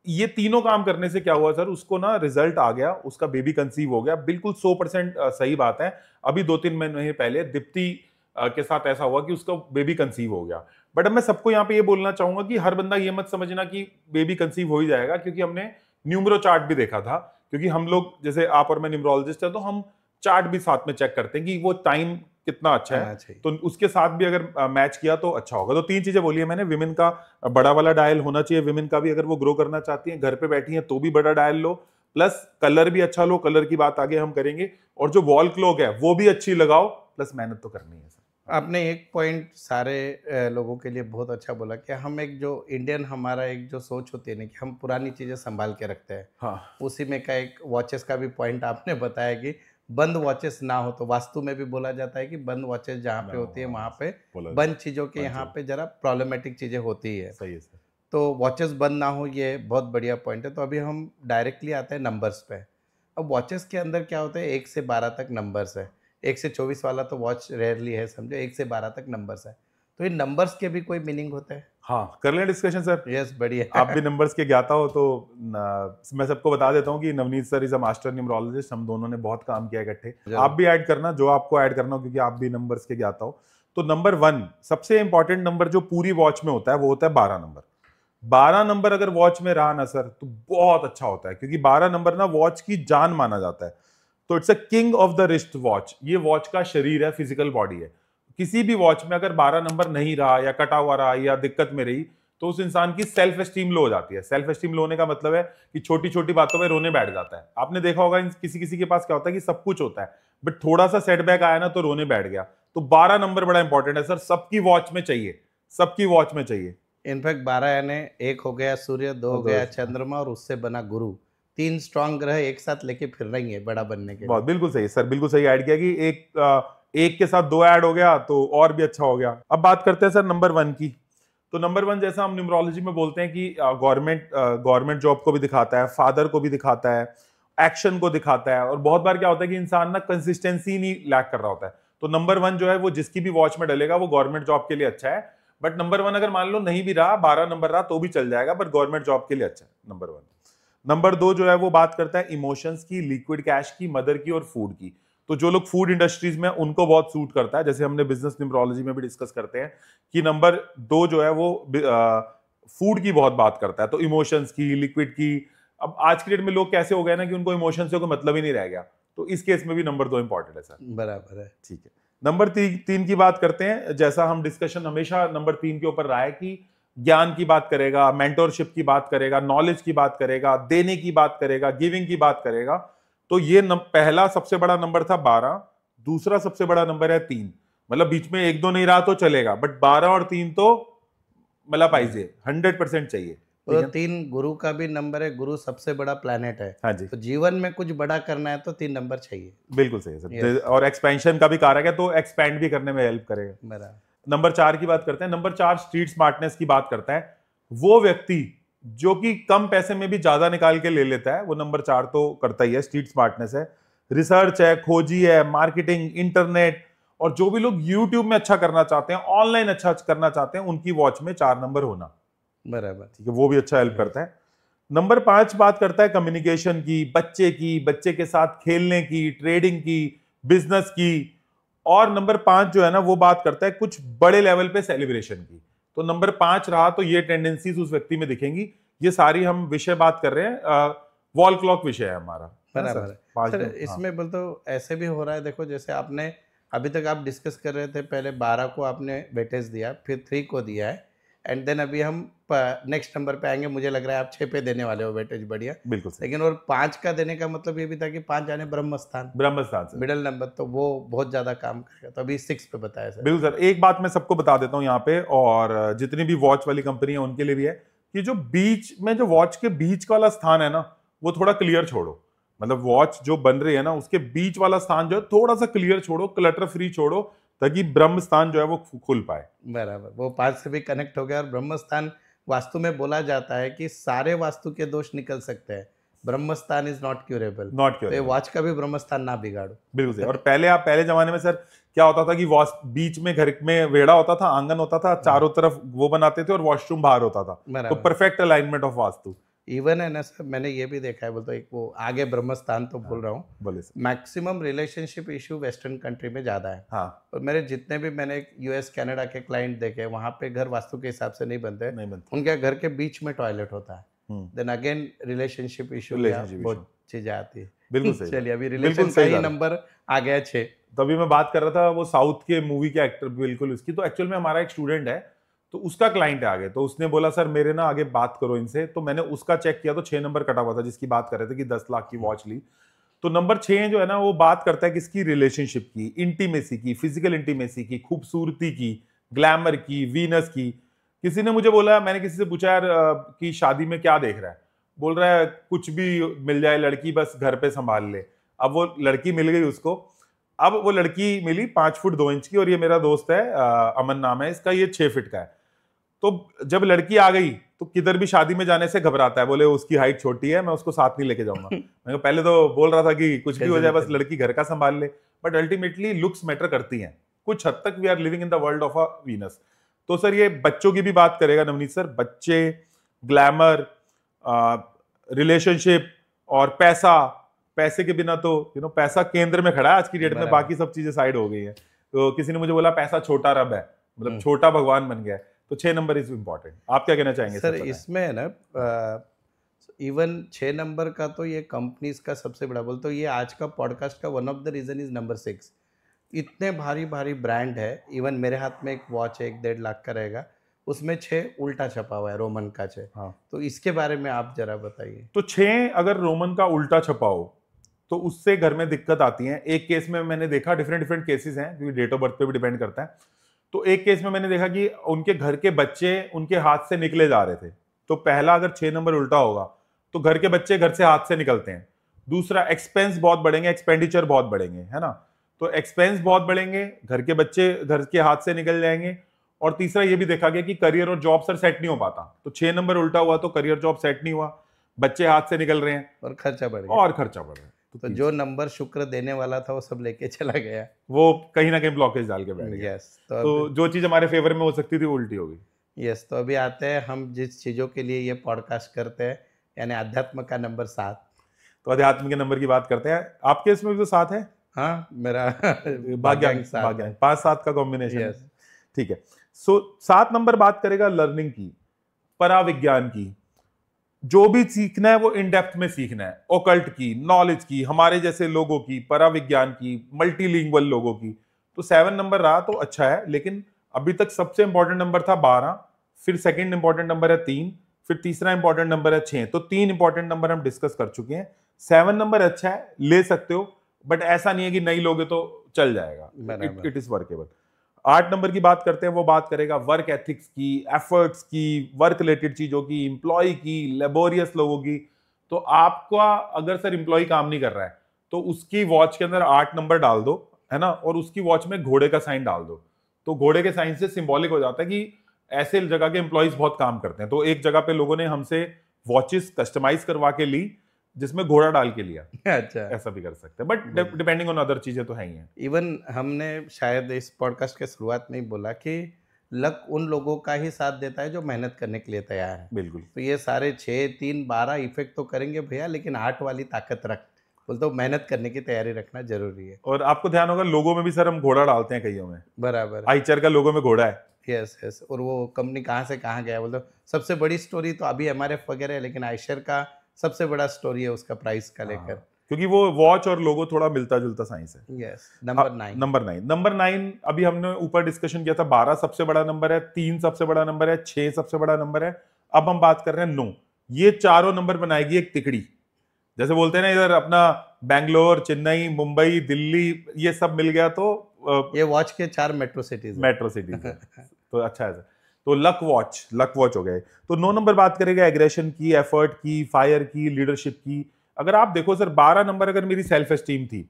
ये तीनों काम करने से क्या हुआ सर, उसको ना रिजल्ट आ गया, उसका बेबी कंसीव हो गया। बिल्कुल 100% सही बात है। अभी 2-3 महीने पहले दीप्ति के साथ ऐसा हुआ कि उसका बेबी कंसीव हो गया। बट अब मैं सबको यहाँ पे ये बोलना चाहूंगा कि हर बंदा ये मत समझना कि बेबी कंसीव हो ही जाएगा, क्योंकि हमने न्यूमरो चार्ट भी देखा था। क्योंकि हम लोग, जैसे आप और मैं न्यूमरोलॉजिस्ट है, तो हम चार्ट भी साथ में चेक करते हैं कि वो टाइम कितना अच्छा है, तो उसके साथ भी अगर मैच किया तो अच्छा होगा। तो 3 चीजें बोली है मैंने। विमेन का बड़ा वाला डायल होना चाहिए, विमेन का भी अगर वो ग्रो करना चाहती है, घर पे बैठी है तो भी बड़ा डायल लो, प्लस कलर भी अच्छा लो, कलर की बात आगे हम करेंगे, और जो वॉल क्लॉक है वो भी अच्छी लगाओ, प्लस मेहनत तो करनी है। आपने एक पॉइंट सारे लोगों के लिए बहुत अच्छा बोला कि हम एक जो इंडियन हमारा एक जो सोच होती है ना कि हम पुरानी चीज़ें संभाल के रखते हैं। हाँ, उसी में का एक वॉचेस का भी पॉइंट आपने बताया कि बंद वॉचेस ना हो। तो वास्तु में भी बोला जाता है कि बंद वॉचेस जहाँ पे होती है वहाँ पे बंद चीज़ों के यहाँ पे जरा प्रॉब्लमेटिक चीज़ें होती है। सही है सर। तो वॉचेस बंद ना हो, ये बहुत बढ़िया पॉइंट है। तो अभी हम डायरेक्टली आते हैं नंबर्स पे। अब वॉचेस के अंदर क्या होता है, 1 से 12 तक नंबर्स है। 1 से 24 वाला तो वॉच रेयरली है, समझो। 1 से 12 तक नंबर्स है। तो इन नंबर्स के भी कोई मीनिंग होता है? हाँ, कर लें डिस्कशन सर। यस, बढ़िया। आप भी नंबर्स के ज्ञाता हो, तो मैं सबको बता देता हूँ कि Navneet sir is a master numerologist. हम दोनों ने बहुत काम किया इकट्ठे। आप भी ऐड करना जो आपको ऐड करना हो, क्योंकि आप भी नंबर्स के ज्ञाता हो। तो नंबर 1 सबसे इंपॉर्टेंट नंबर जो पूरी वॉच में होता है वो होता है 12 नंबर। 12 नंबर अगर वॉच में रहा ना सर तो बहुत अच्छा होता है, क्योंकि 12 नंबर ना वॉच की जान माना जाता है। तो it's a king of the wrist watch. ये वॉच का शरीर है, फिजिकल बॉडी है। किसी भी वॉच में अगर 12 नंबर नहीं रहा या कटा हुआ रहा या दिक्कत में रही तो उस इंसान की सेल्फ एस्टीम लो हो जाती है। सेल्फ एस्टीम लो होने का मतलब है कि छोटी छोटी बातों में रोने बैठ जाता है। आपने देखा होगा किसी किसी के पास क्या होता है कि सब कुछ होता है बट थोड़ा सा सेटबैक आया ना तो रोने बैठ गया। तो 12 नंबर बड़ा इंपॉर्टेंट है सर, सबकी वॉच में चाहिए, सबकी वॉच में चाहिए। इनफैक्ट 12 यानी एक हो गया सूर्य, दो हो गया चंद्रमा और उससे बना गुरु, 3 स्ट्रॉन्ग ग्रह एक साथ लेके फिर रही है बड़ा बनने के लिए। बहुत बिल्कुल सही सर, बिल्कुल सही ऐड किया कि एक के साथ 2 ऐड हो गया तो और भी अच्छा हो गया। अब बात करते हैं सर नंबर 1 की। तो नंबर 1 जैसा हम न्यूमरोलॉजी में बोलते हैं कि गवर्नमेंट जॉब को भी दिखाता है, फादर को भी दिखाता है, एक्शन को दिखाता है। और बहुत बार क्या होता है कि इंसान ना कंसिस्टेंसी नहीं लैक कर रहा होता है। तो नंबर 1 जो है वो जिसकी भी वॉच में डलेगा वो गवर्नमेंट जॉब के लिए अच्छा है। बट नंबर 1 अगर मान लो नहीं भी रहा, 12 नंबर रहा तो भी चल जाएगा, बट गवर्नमेंट जॉब के लिए अच्छा है नंबर 1। नंबर 2 जो है वो बात करता है इमोशंस की, लिक्विड कैश की, मदर की और फूड की। तो जो लोग फूड इंडस्ट्रीज में उनको बहुत सूट करता है, जैसे हमने बिजनेस न्यूमरोलॉजी में भी डिस्कस करते हैं कि नंबर 2 जो है वो फूड की बहुत बात करता है। तो इमोशंस की, लिक्विड की। अब आज के डेट में लोग कैसे हो गए ना कि उनको इमोशंस से कोई मतलब ही नहीं रह गया, तो इस केस में भी नंबर 2 इंपॉर्टेंट है सर। बराबर है, ठीक है। नंबर 3 की बात करते हैं। जैसा हम डिस्कशन हमेशा नंबर 3 के ऊपर रहा है कि ज्ञान की बात करेगा, मेंटोरशिप की बात करेगा, नॉलेज की बात करेगा, देने की बात करेगा, गिविंग की बात करेगा। तो ये पहला सबसे बड़ा नंबर था 12, दूसरा सबसे बड़ा नंबर है 3। मतलब बीच में 1-2 नहीं रहा तो चलेगा, बट 12 और 3 तो मतलब पाइजे 100% चाहिए। तो 3 गुरु का भी नंबर है, गुरु सबसे बड़ा प्लैनेट है। हाँ जी, तो जीवन में कुछ बड़ा करना है तो 3 नंबर चाहिए। बिल्कुल सही है सर। और एक्सपेंशन का भी कारक है तो एक्सपैंड भी करने में हेल्प करेगा। बराबर। नंबर 4 की बात करते हैं। नंबर 4 स्ट्रीट स्मार्टनेस की बात करता है। वो व्यक्ति जो कि कम पैसे में भी ज्यादा निकाल के ले लेता है, वो नंबर 4 तो करता ही है। स्ट्रीट स्मार्टनेस है, रिसर्च है, खोजी है, मार्केटिंग, इंटरनेट। और जो भी लोग यूट्यूब में अच्छा करना चाहते हैं, ऑनलाइन अच्छा करना चाहते हैं, उनकी वॉच में 4 नंबर होना बराबर, ठीक है, वो भी अच्छा हेल्प करता है। नंबर 5 बात करता है कम्युनिकेशन की, बच्चे के साथ खेलने की, ट्रेडिंग की, बिजनेस की। और नंबर 5 जो है ना वो बात करता है कुछ बड़े लेवल पे सेलिब्रेशन की। तो नंबर 5 रहा तो ये टेंडेंसीज उस व्यक्ति में दिखेंगी। ये सारी हम विषय बात कर रहे हैं, वॉल क्लॉक विषय है हमारा। बराबर है सर। इसमें हाँ। बोल तो ऐसे भी हो रहा है, देखो जैसे आपने अभी तक आप डिस्कस कर रहे थे, पहले 12 को आपने वेटेज दिया, फिर 3 को दिया है, एंड देन अभी हम नेक्स्ट नंबर पे आएंगे। मुझे लग रहा है आप 6 पे देने वाले हो वेटेज, बढ़िया। बिल्कुल सही। लेकिन और 5 का देने का मतलब ये भी था कि 5 जाने ब्रह्म स्थान से मिडल नंबर, तो वो बहुत ज्यादा काम करेगा। तो अभी 6 पे बताया सर। बिल्कुल सर। एक बात मैं सबको बता देता हूँ यहाँ पे, और जितनी भी वॉच वाली कंपनी है उनके लिए भी है कि जो बीच में, जो वॉच के बीच वाला स्थान है ना, वो थोड़ा क्लियर छोड़ो। मतलब वॉच जो बन रही है ना उसके बीच वाला स्थान जो है थोड़ा सा क्लियर छोड़ो, क्लटर फ्री छोड़ो, ताकि ब्रह्म स्थान जो है वो खुल पाए। बराबर, वो 5 से भी कनेक्ट हो गया। और ब्रह्म स्थान वास्तु में बोला जाता है कि सारे वास्तु के दोष निकल सकते हैं, ब्रह्म स्थान इज नॉट क्यूरेबल। तो ये वॉच का भी ब्रह्म स्थान ना बिगाड़ो। बिल्कुल सही। और पहले जमाने में सर क्या होता था कि वॉश बीच में घर में वेड़ा होता था, आंगन होता था, चारों तरफ वो बनाते थे और वॉशरूम बाहर होता था। तो perfect alignment of vastu. Even है ना सर, मैंने ये भी देखा है, बोलते एक वो आगे ब्रह्म स्थान तो बोल रहा हूँ, बोले sir. Maximum relationship issue western country में ज़्यादा है। हाँ। और मेरे जितने भी मैंने यूएस कनाडा के क्लाइंट देखे, वहाँ पे घर वास्तु के हिसाब से नहीं बनते। उनके घर के बीच में टॉयलेट होता है। देन अगेन रिलेशनशिप इशू बहुत चीजें आती है। बिल्कुल सही। चलिए अभी रिलेशन का ही नंबर आ गया 6। तभी मैं बात कर रहा था वो साउथ के मूवी के एक्टर, बिल्कुल उसकी। तो एक्चुअल में हमारा एक स्टूडेंट है, तो उसका क्लाइंट आ गया, तो उसने बोला सर मेरे ना आगे बात करो इनसे। तो मैंने उसका चेक किया तो 6 नंबर कटा हुआ था, जिसकी बात कर रहे थे कि 10 लाख की वॉच ली। तो नंबर 6 जो है ना वो बात करता है किसकी, रिलेशनशिप की, इंटीमेसी की, फिजिकल इंटीमेसी की, खूबसूरती की, ग्लैमर की, वीनस की। किसी ने मुझे बोला, मैंने किसी से पूछा यार कि शादी में क्या देख रहा है, बोल रहा है कुछ भी मिल जाए लड़की, बस घर पे संभाल ले। अब वो लड़की मिल गई उसको। अब वो लड़की मिली 5 फुट 2 इंच की, और ये मेरा दोस्त है अमन नाम है इसका, ये 6 फीट का है। तो जब लड़की आ गई तो किधर भी शादी में जाने से घबराता है, बोले उसकी हाइट छोटी है, मैं उसको साथ नहीं लेके जाऊंगा। मैं पहले तो बोल रहा था कि कुछ भी हो जाए बस लड़की घर का संभाल ले, बट अल्टीमेटली लुक्स मैटर करती हैं कुछ हद तक। We are living in the world of a Venus. तो सर ये बच्चों की भी बात करेगा नवनीत सर, बच्चे, ग्लैमर, रिलेशनशिप और पैसे के बिना तो पैसा केंद्र में खड़ा है आज की डेट में, बाकी सब चीजें साइड हो गई है। तो किसी ने मुझे बोला पैसा छोटा रब है, मतलब छोटा भगवान बन गया है। तो 6 नंबर इज इंपॉर्टेंट। आप क्या कहना चाहेंगे सर? इसमें है ना इवन 6 नंबर का तो ये कंपनीज का सबसे बड़ा बोल, तो ये आज का पॉडकास्ट का one of the reason is number 6। इतने भारी भारी ब्रांड है। इवन मेरे हाथ में एक वॉच है 1.5 लाख का रहेगा, उसमें 6 उल्टा छपा हुआ है, रोमन का 6। हाँ। तो इसके बारे में आप जरा बताइए। तो 6 अगर रोमन का उल्टा छपा हो तो उससे घर में दिक्कत आती है। एक केस में मैंने देखा, डिफरेंट डिफरेंट केसेस हैं क्योंकि डेट ऑफ बर्थ पे भी डिपेंड करता है। तो एक केस में मैंने देखा कि उनके घर के बच्चे उनके हाथ से निकले जा रहे थे। तो पहला, अगर 6 नंबर उल्टा होगा तो घर के बच्चे घर से हाथ से निकलते हैं। दूसरा, एक्सपेंस बहुत बढ़ेंगे, एक्सपेंडिचर बहुत बढ़ेंगे, है ना। तो एक्सपेंस बहुत बढ़ेंगे, घर के बच्चे घर के हाथ से निकल जाएंगे। और तीसरा ये भी देखा गया कि करियर और जॉब सर सेट नहीं हो पाता। तो 6 नंबर उल्टा हुआ तो करियर जॉब सेट नहीं हुआ, बच्चे हाथ से निकल रहे हैं और खर्चा बढ़ गया। और खर्चा बढ़ रहा है। तो जो नंबर शुक्र देने वाला था वो सब लेके चला गया, वो कहीं ना कहीं ब्लॉकेज डाल के बैठ गया। यस। तो जो चीज हमारे फेवर में हो सकती थी वो उल्टी हो गई। यस। तो अभी आते हैं हम जिस चीज़ों के लिए ये पॉडकास्ट करते हैं, यानी अध्यात्म का नंबर 7। तो अध्यात्म के नंबर की बात करते हैं। आपके इसमें भी तो 7 है। हाँ, मेरा भाग्यांक 5-7 का कॉम्बिनेशन। यस। ठीक है। सो 7 नंबर बात करेगा लर्निंग की, पराविज्ञान की। जो भी सीखना है वो इन डेप्थ में सीखना है, ओकल्ट की, नॉलेज की, हमारे जैसे लोगों की, पराविज्ञान की, मल्टीलिंगुअल लोगों की। तो 7 नंबर रहा तो अच्छा है, लेकिन अभी तक सबसे इंपॉर्टेंट नंबर था 12, फिर सेकंड इंपॉर्टेंट नंबर है 3, फिर तीसरा इंपॉर्टेंट नंबर है 6। तो 3 इंपॉर्टेंट नंबर हम डिस्कस कर चुके हैं। 7 नंबर अच्छा है, ले सकते हो, बट ऐसा नहीं है कि नहीं लोगे तो चल जाएगा। It is workable. 8 नंबर की बात करते हैं, वो बात करेगा वर्क एथिक्स की, एफर्ट्स की, वर्क रिलेटेड चीजों की, इंप्लॉय की, लेबोरियस लोगों की। तो आपका अगर सर इंप्लॉय काम नहीं कर रहा है तो उसकी वॉच के अंदर 8 नंबर डाल दो, है ना, और उसकी वॉच में घोड़े का साइन डाल दो। तो घोड़े के साइन से सिंबॉलिक हो जाता है कि ऐसे जगह के एम्प्लॉयज बहुत काम करते हैं। तो एक जगह पे लोगों ने हमसे वॉचेस कस्टमाइज करवा के ली जिसमें घोड़ा डाल के लिया। अच्छा, ऐसा भी कर सकते हैं, बट डिपेंडिंग ऑन अदर चीजें तो है ही है। इवन हमने शायद इस पॉडकास्ट के शुरुआत में ही बोला कि लक उन लोगों का ही साथ देता है जो मेहनत करने के लिए तैयार है। बिल्कुल। तो ये सारे 6, 3, 12 इफेक्ट तो करेंगे भैया, लेकिन 8 वाली ताकत रख, बोलते मेहनत करने की तैयारी रखना जरूरी है। और आपको ध्यान होगा लोगों में भी सर हम घोड़ा डालते हैं कईयों में। बराबर। आईचर का लोगो में घोड़ा है। Yes yes. और वो कंपनी कहाँ से कहाँ गया, बोलते सबसे बड़ी स्टोरी तो अभी MRF वगैरह है, लेकिन आइशर का सबसे बड़ा स्टोरी है उसका प्राइस का लेकर, क्योंकि वो वॉच और लोगो थोड़ा मिलता जुलता साइंस है। यस। नंबर 9। नंबर 9 अभी हमने ऊपर डिस्कशन किया था। 12 सबसे बड़ा नंबर है, 3 सबसे बड़ा नंबर है, 6 सबसे बड़ा नंबर है। अब हम बात कर रहे हैं 9। ये चारों नंबर बनाएगी एक तिकड़ी। जैसे बोलते हैं ना, इधर अपना बैंगलोर, चेन्नई, मुंबई, दिल्ली, ये सब मिल गया तो ये वॉच के 4 मेट्रो सिटीज तो अच्छा है। तो लक वॉच हो गए। तो 9 नंबर बात करेगा एग्रेशन की, एफर्ट की, फायर की, लीडरशिप की। अगर आप देखो सर, 12 नंबर अगर मेरी सेल्फ एस्टीम थी,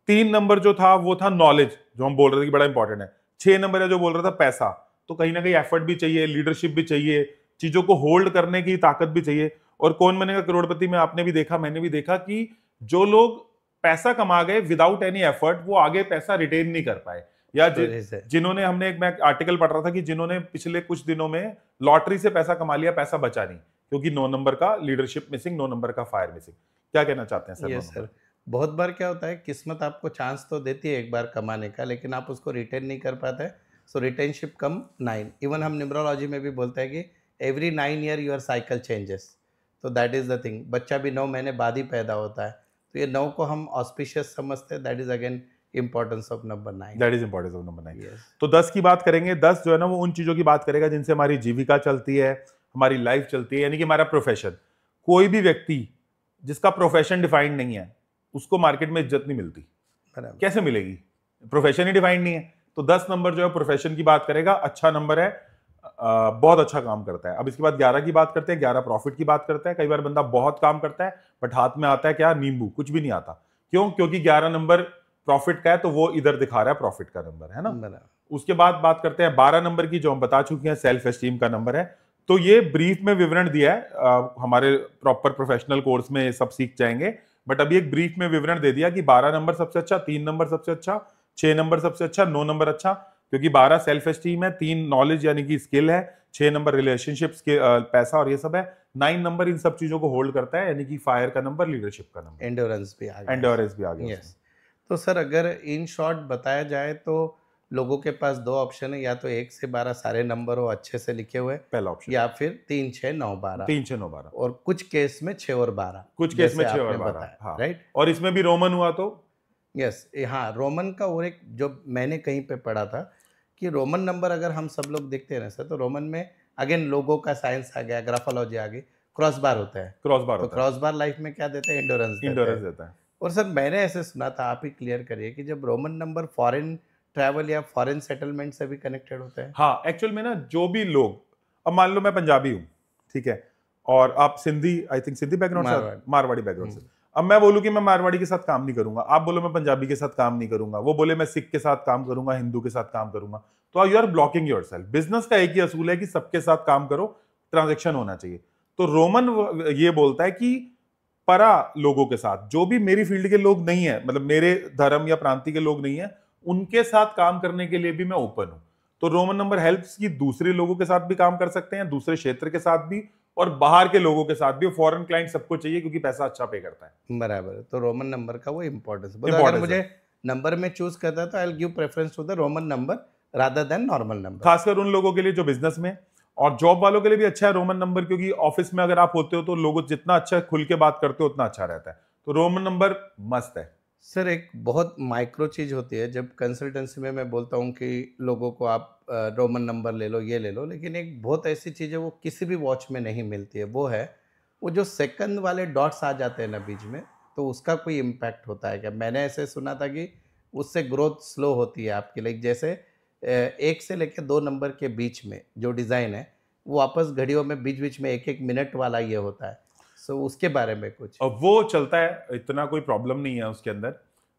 3 नंबर जो था वो था नॉलेज, जो हम बोल रहे थे कि बड़ा इंपॉर्टेंट है, 6 नंबर है जो बोल रहा था पैसा। तो कहीं ना कहीं एफर्ट भी चाहिए, लीडरशिप भी चाहिए, चीजों को होल्ड करने की ताकत भी चाहिए। और कौन बनेगा करोड़पति में आपने भी देखा, मैंने भी देखा कि जो लोग पैसा कमा गए विदाउट एनी एफर्ट, वो आगे पैसा रिटेन नहीं कर पाए। या जिन्होंने, हमने एक मैं आर्टिकल पढ़ रहा था कि जिन्होंने पिछले कुछ दिनों में लॉटरी से पैसा कमा लिया, पैसा बचा नहीं, क्योंकि 9 नंबर का लीडरशिप मिसिंग, 9 नंबर का फायर मिसिंग। क्या कहना चाहते हैं सर? Yes sir. बहुत बार क्या होता है, किस्मत आपको चांस तो देती है एक बार कमाने का, लेकिन आप उसको रिटेन नहीं कर पाते। सो रिटेनशिप कम 9। इवन हम न्यूमरोलॉजी में भी बोलते हैं कि every 9 year your cycle changes. तो दैट इज द थिंग। बच्चा भी 9 महीने बाद ही पैदा होता है, तो ये 9 को हम ऑस्पिशियस समझते हैं। That is again importance of number 9। That is importance of number 9। तो 10 की बात करेंगे। 10 जो है ना, वो उन चीजों की बात करेगा जिनसे हमारी जीविका चलती है, हमारी लाइफ चलती है, यानी कि हमारा प्रोफेशन। कोई भी व्यक्ति जिसका प्रोफेशन डिफाइंड नहीं है, उसको मार्केट में इज्जत नहीं मिलती। कैसे मिलेगी? प्रोफेशन ही डिफाइंड नहीं है। तो 10 नंबर जो है प्रोफेशन की बात करेगा, अच्छा नंबर है, बहुत अच्छा काम करता है। अब इसके बाद 11 की बात करते हैं। 11 प्रॉफिट की बात करता है। कई बार बंदा बहुत काम करता है बट हाथ में आता है क्या? नींबू, कुछ भी नहीं आता। क्यों? क्योंकि 11 नंबर प्रॉफिट का है, तो वो इधर दिखा रहा है प्रॉफिट का नंबर, है ना। उसके बाद बात करते हैं 12 नंबर की, जो हम बता चुके हैं, सेल्फ एस्टीम का नंबर है। तो ये ब्रीफ में विवरण दिया है, हमारे प्रॉपर प्रोफेशनल कोर्स में सब सीख जाएंगे, बट अभी एक ब्रीफ में विवरण दे दिया कि 12 नंबर सबसे अच्छा, 3 नंबर सबसे अच्छा, 6 नंबर सबसे अच्छा, 9 नंबर अच्छा, क्योंकि 12 सेल्फ एस्टीम है, 3 नॉलेज यानी कि स्किल है, 6 नंबर रिलेशनशिप्स के पैसा और ये सब है, 9 नंबर इन सब चीजों को होल्ड करता है, यानी कि फायर का नंबर, लीडरशिप का नंबर, एंडोरेंस भी आ गया। यस। तो सर अगर इन शॉर्ट बताया जाए तो लोगों के पास 2 ऑप्शन है, या तो 1 से 12 सारे नंबर हो अच्छे से लिखे हुए, पहला ऑप्शन, या फिर 3, 6, 9, 12, 3 6 9 12, और कुछ केस में 6 और 12, कुछ केस जैसे में 6 और आपने 12, बताया, हाँ। राइट? और इसमें भी रोमन हुआ तो यस, हाँ, रोमन का, और एक जो मैंने कहीं पे पढ़ा था कि रोमन नंबर अगर हम सब लोग देखते हैं ना सर, तो रोमन में अगेन लोगों का साइंस आ गया, ग्राफोलॉजी आ गई, क्रॉस बार होता है। क्रॉस बार तो होता है, क्रॉस बार लाइफ में क्या देते हैं? इंडोरेंस देते इंडोरेंस हैं। देता है। और सर मैंने ऐसे सुना था, आप ही क्लियर करिए, कि जब रोमन नंबर फॉरेन ट्रैवल या फॉरेन सेटलमेंट से भी कनेक्टेड होता है? हाँ, एक्चुअल में ना जो भी लोग, अब मान लो मैं पंजाबी हूँ, ठीक है, और आप Sindhi, I think Sindhi background से, मारवाड़ी। मारवाड़ी बैकग्राउंड से। अब मैं बोलूँ कि मैं मारवाड़ी के साथ काम नहीं करूंगा, आप बोलो मैं पंजाबी के साथ काम नहीं करूंगा, वो बोले मैं सिख के साथ काम करूंगा, हिंदू के साथ काम करूंगा, तो you are blocking yourself. Business का एक ही असूल है कि सबके साथ काम करो, ट्रांजेक्शन होना चाहिए। तो रोमन ये बोलता है कि परा लोगों के साथ, जो भी मेरी फील्ड के लोग नहीं है, मतलब मेरे धर्म या प्रांति के लोग नहीं है, उनके साथ काम करने के लिए भी मैं ओपन हूं। तो रोमन नंबर हेल्प्स कि दूसरे लोगों के साथ भी काम कर सकते हैं, दूसरे क्षेत्र के साथ भी, और बाहर के लोगों के साथ भी। फॉरेन क्लाइंट सबको चाहिए क्योंकि पैसा अच्छा पे करता है। बराबर। तो रोमन नंबर का वो इम्पोर्टेंस, मतलब अगर इंपॉर्टेंस मुझे है, नंबर में चूज करता है तो I will give preference to the Roman number rather than normal number. खासकर उन लोगों के लिए जो बिजनेस में, और जॉब वालों के लिए भी अच्छा है रोमन नंबर, क्योंकि ऑफिस में अगर आप होते हो तो लोगों जितना अच्छा खुल के बात करते हो उतना अच्छा रहता है। तो रोमन नंबर मस्त है। सर एक बहुत माइक्रो चीज होती है, जब कंसल्टेंसी में मैं बोलता हूँ कि लोगों को आप रोमन नंबर ले लो, ये ले लो, लेकिन एक बहुत ऐसी चीज़ है वो किसी भी वॉच में नहीं मिलती है, वो है वो जो सेकंड वाले डॉट्स आ जाते हैं ना बीच में, तो उसका कोई इम्पैक्ट होता है क्या? मैंने ऐसे सुना था कि उससे ग्रोथ स्लो होती है आपकी, लाइक जैसे 1 से लेकर 2 नंबर के बीच में जो डिज़ाइन है, वो आपस घड़ियों में बीच बीच में 1-1 मिनट वाला ये होता है। सो उसके बारे में कुछ? और वो चलता है, इतना कोई प्रॉब्लम नहीं है उसके अंदर,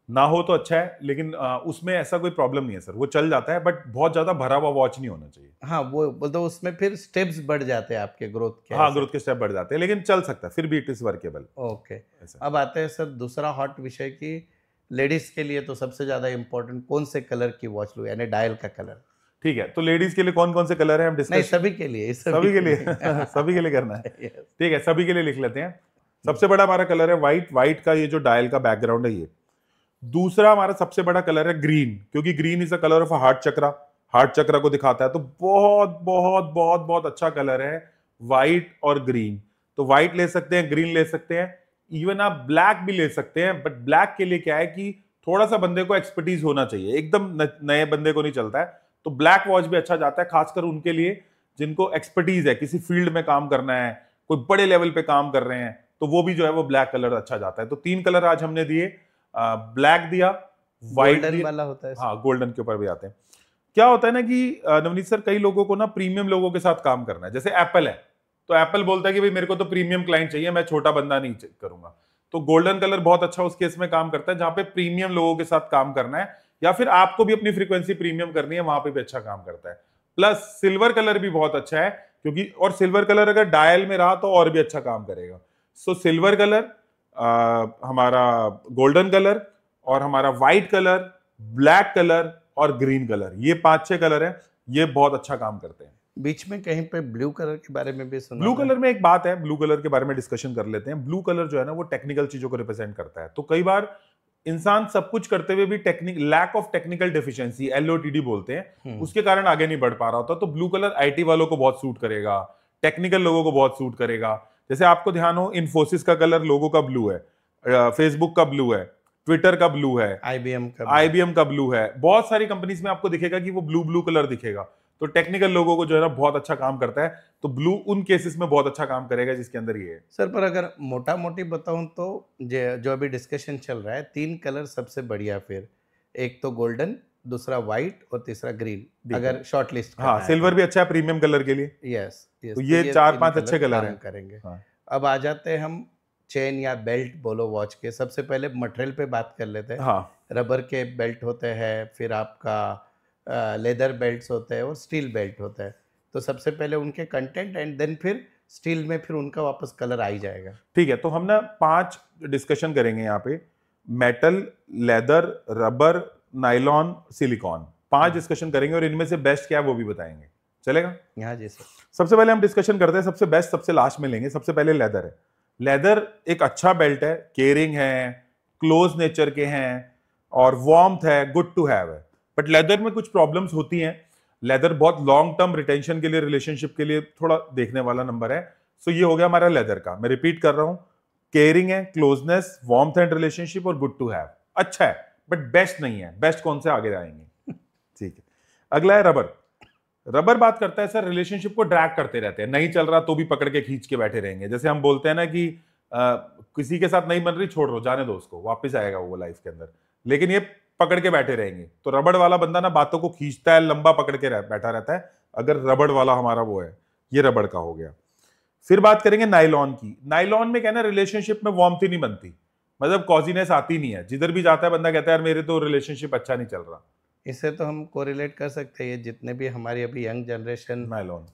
ना हो तो अच्छा है, लेकिन उसमें ऐसा कोई प्रॉब्लम नहीं है सर, वो चल जाता है, बट बहुत ज्यादा भरा हुआ वॉच नहीं होना चाहिए। हाँ, वो मतलब उसमें फिर स्टेप्स बढ़ जाते हैं आपके ग्रोथ के, हाँ, ऐसे? ग्रोथ के स्टेप बढ़ जाते हैं, लेकिन चल सकता है, फिर भी इट इज वर्केबल। ओके। ऐसा अब आते हैं सर दूसरा हॉट विषय की, लेडीज के लिए तो सबसे ज़्यादा इम्पोर्टेंट कौन से कलर की वॉच लूँ, यानी डायल का कलर? ठीक है, तो लेडीज के लिए कौन कौन से कलर है हम नहीं, डिस्कस, सभी के लिए, सभी के लिए लिए। सभी के लिए करना है। Yes. ठीक है, सभी के लिए लिख लेते हैं। सबसे बड़ा हमारा कलर है व्हाइट, व्हाइट का ये जो डायल का बैकग्राउंड है ये। दूसरा हमारा सबसे बड़ा कलर है ग्रीन, क्योंकि green is a colour of a heart chakra, heart chakra को दिखाता है, तो बहुत बहुत बहुत बहुत अच्छा कलर है व्हाइट और ग्रीन। तो व्हाइट ले सकते हैं, ग्रीन ले सकते हैं, इवन आप ब्लैक भी ले सकते हैं, बट ब्लैक के लिए क्या है कि थोड़ा सा बंदे को एक्सपर्टीज होना चाहिए, एकदम नए बंदे को नहीं चलता है। तो ब्लैक वॉच भी अच्छा जाता है, खासकर उनके लिए जिनको एक्सपर्टीज है, किसी फील्ड में काम करना है, कोई बड़े लेवल पे काम कर रहे हैं, तो वो भी जो है वो ब्लैक कलर अच्छा जाता है। तो 3 कलर आज हमने दिए, ब्लैक दिया, व्हाइट गोल्डन दिया, वाला होता है हाँ गोल्डन के ऊपर भी आते हैं। क्या होता है ना कि नवनीत सर, कई लोगों को ना प्रीमियम लोगों के साथ काम करना है, जैसे एप्पल है, तो एप्पल बोलता है कि भाई मेरे को तो प्रीमियम क्लाइंट चाहिए, मैं छोटा बंदा नहीं करूंगा। तो गोल्डन कलर बहुत अच्छा उस केस में काम करता है जहां पे प्रीमियम लोगों के साथ काम करना है, या फिर आपको भी अपनी फ्रीक्वेंसी प्रीमियम करनी है, वहां पे भी अच्छा काम करता है। प्लस सिल्वर कलर भी बहुत अच्छा है, क्योंकि और सिल्वर कलर अगर डायल में रहा तो और भी अच्छा काम करेगा। सो सिल्वर कलर, हमारा गोल्डन कलर, और हमारा व्हाइट कलर, ब्लैक कलर और ग्रीन कलर, ये 5-6 कलर हैं, ये बहुत अच्छा काम करते हैं। बीच में कहीं पे ब्लू कलर के बारे में भी सुना ब्लू था। कलर में एक बात है, ब्लू कलर के बारे में डिस्कशन कर लेते हैं। ब्लू कलर जो है ना वो टेक्निकल चीजों को रिप्रेजेंट करता है। तो कई बार इंसान सब कुछ करते हुए भी लैक ऑफ टेक्निकल डेफिशिएंसी, एलओटीडी बोलते हैं, उसके कारण आगे नहीं बढ़ पा रहा होता। तो ब्लू कलर आईटी वालों को बहुत सूट करेगा, टेक्निकल लोगों को बहुत सूट करेगा। जैसे आपको ध्यान हो, इन्फोसिस का कलर लोगों का ब्लू है, फेसबुक का ब्लू है, ट्विटर का ब्लू है, आईबीएम का ब्लू है, बहुत सारी कंपनीज में आपको दिखेगा कि वो ब्लू ब्लू कलर दिखेगा। तो टेक्निकल लोगों को जो है ना बहुत अच्छा काम करता है, तो ब्लू उन केसेस में बहुत अच्छा काम करेगा जिसके अंदर ये है। सर पर अगर मोटा मोटी बताऊं तो जो अभी डिस्कशन चल रहा है, 3 कलर सबसे बढ़िया, फिर एक तो गोल्डन, दूसरा व्हाइट और तीसरा ग्रीन, अगर शॉर्ट लिस्ट हाँ, सिल्वर भी अच्छा है प्रीमियम कलर के लिए। यस, तो ये 4-5 अच्छे कलर हैं। करेंगे। हाँ। अब आ जाते हैं हम चेन या बेल्ट बोलो वॉच के। सबसे पहले मटेरियल पे बात कर लेते हैं। हाँ, रबर के बेल्ट होते हैं, फिर आपका लेदर बेल्ट्स होते हैं और स्टील बेल्ट होता है। तो सबसे पहले उनके कंटेंट एंड देन फिर स्टील में फिर उनका वापस कलर आ ही जाएगा। ठीक है, तो हम ना 5 डिस्कशन करेंगे यहाँ पे, metal, leather, rubber, nylon, silicon, 5 discussion करेंगे और इनमें से बेस्ट क्या है वो भी बताएंगे। चलेगा? हाँ जी सर। सबसे पहले हम डिस्कशन करते हैं, सबसे बेस्ट सबसे लास्ट में लेंगे। सबसे पहले लेदर है। लेदर एक अच्छा बेल्ट है, केयरिंग है, क्लोज नेचर के हैं और वार्मथ है, गुड टू हैव है। बट लेदर में कुछ प्रॉब्लम्स होती हैं। लेदर बहुत लॉन्ग टर्म रिटेंशन के लिए, रिलेशनशिप के लिए थोड़ा देखने वाला नंबर है। सो ये हो गया हमारा लेदर का। मैं रिपीट कर रहा हूं, केयरिंग है, क्लोजनेस, वार्मथ एंड रिलेशनशिप और गुड टू हैव। अच्छा है बट बेस्ट नहीं है। बेस्ट कौन से आगे आएंगे। ठीक है, अगला है रबर। रबर बात करता है सर रिलेशनशिप को ड्रैग करते रहते हैं, नहीं चल रहा तो भी पकड़ के खींच के बैठे रहेंगे। जैसे हम बोलते हैं ना कि किसी के साथ नहीं बन रही, छोड़ दो, जाने दो उसको, वापस आएगा वो लाइफ के अंदर, लेकिन ये पकड़ के बैठे रहेंगे। तो रबड़ वाला बंदा ना बातों को खींचता है, लंबा पकड़ के बैठा रहता है। अगर रबड़ वाला हमारा वो है, ये रबड़ का हो गया। फिर बात करेंगे नाइलॉन की। नाइलॉन में क्या ना, रिलेशनशिप में वार्मथ ही नहीं बनती, मतलब कॉजीनेस आती नहीं है। जिधर भी जाता है बंदा कहता है यार मेरे तो रिलेशनशिप अच्छा नहीं चल रहा। इससे तो हम कोरिलेट कर सकते हैं, ये जितने भी हमारी अभी यंग जनरेशन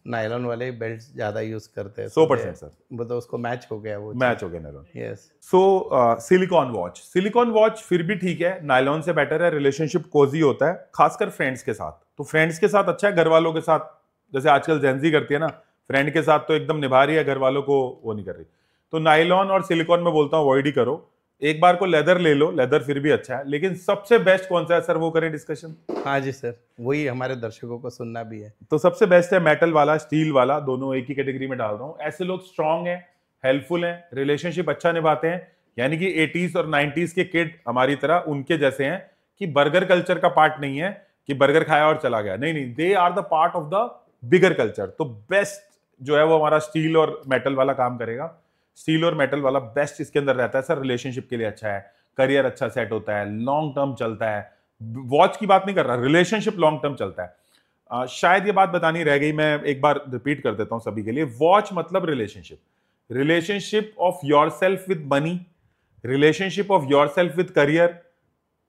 नायलॉन वाले बेल्ट ज्यादा यूज करते हैं 100% सर, वो तो उसको मैच हो गया, वो मैच हो गया नायलॉन। यस। सो सिलिकॉन वॉच, सिलिकॉन वॉच फिर भी ठीक है, नायलॉन से बेटर है। रिलेशनशिप कोजी होता है, खासकर फ्रेंड्स के साथ। तो फ्रेंड्स के साथ अच्छा है, घर वालों के साथ जैसे आजकल जेंजी करती है ना, फ्रेंड के साथ तो एकदम निभा रही है, घर वालों को वो नहीं कर रही। तो नायलॉन और सिलिकॉन में बोलता हूँ अवॉइड ही करो। एक बार को लेदर ले लो, लेदर फिर भी अच्छा है, लेकिन सबसे बेस्ट कौन सा है सर, वो करें डिस्कशन। हाँ जी सर, वही हमारे दर्शकों को सुनना भी है। तो सबसे बेस्ट है मेटल वाला, स्टील वाला, दोनों एक ही कैटेगरी में डाल रहा हूँ। ऐसे लोग स्ट्रांग हैं, हेल्पफुल हैं, रिलेशनशिप अच्छा निभाते हैं, यानी कि 80s और 90s के किड हमारी तरह उनके जैसे हैं कि बर्गर कल्चर का पार्ट नहीं है कि बर्गर खाया और चला गया, नहीं नहीं, they are the part of the bigger culture. तो बेस्ट जो है वो हमारा स्टील और मेटल वाला काम करेगा। स्टील और मेटल वाला बेस्ट इसके अंदर रहता है सर, रिलेशनशिप के लिए अच्छा है, करियर अच्छा सेट होता है, लॉन्ग टर्म चलता है। वॉच की बात नहीं कर रहा, रिलेशनशिप लॉन्ग टर्म चलता है। शायद ये बात बतानी रह गई, मैं एक बार रिपीट कर देता हूं सभी के लिए। वॉच मतलब relationship, relationship of your self with money, relationship of your self with career,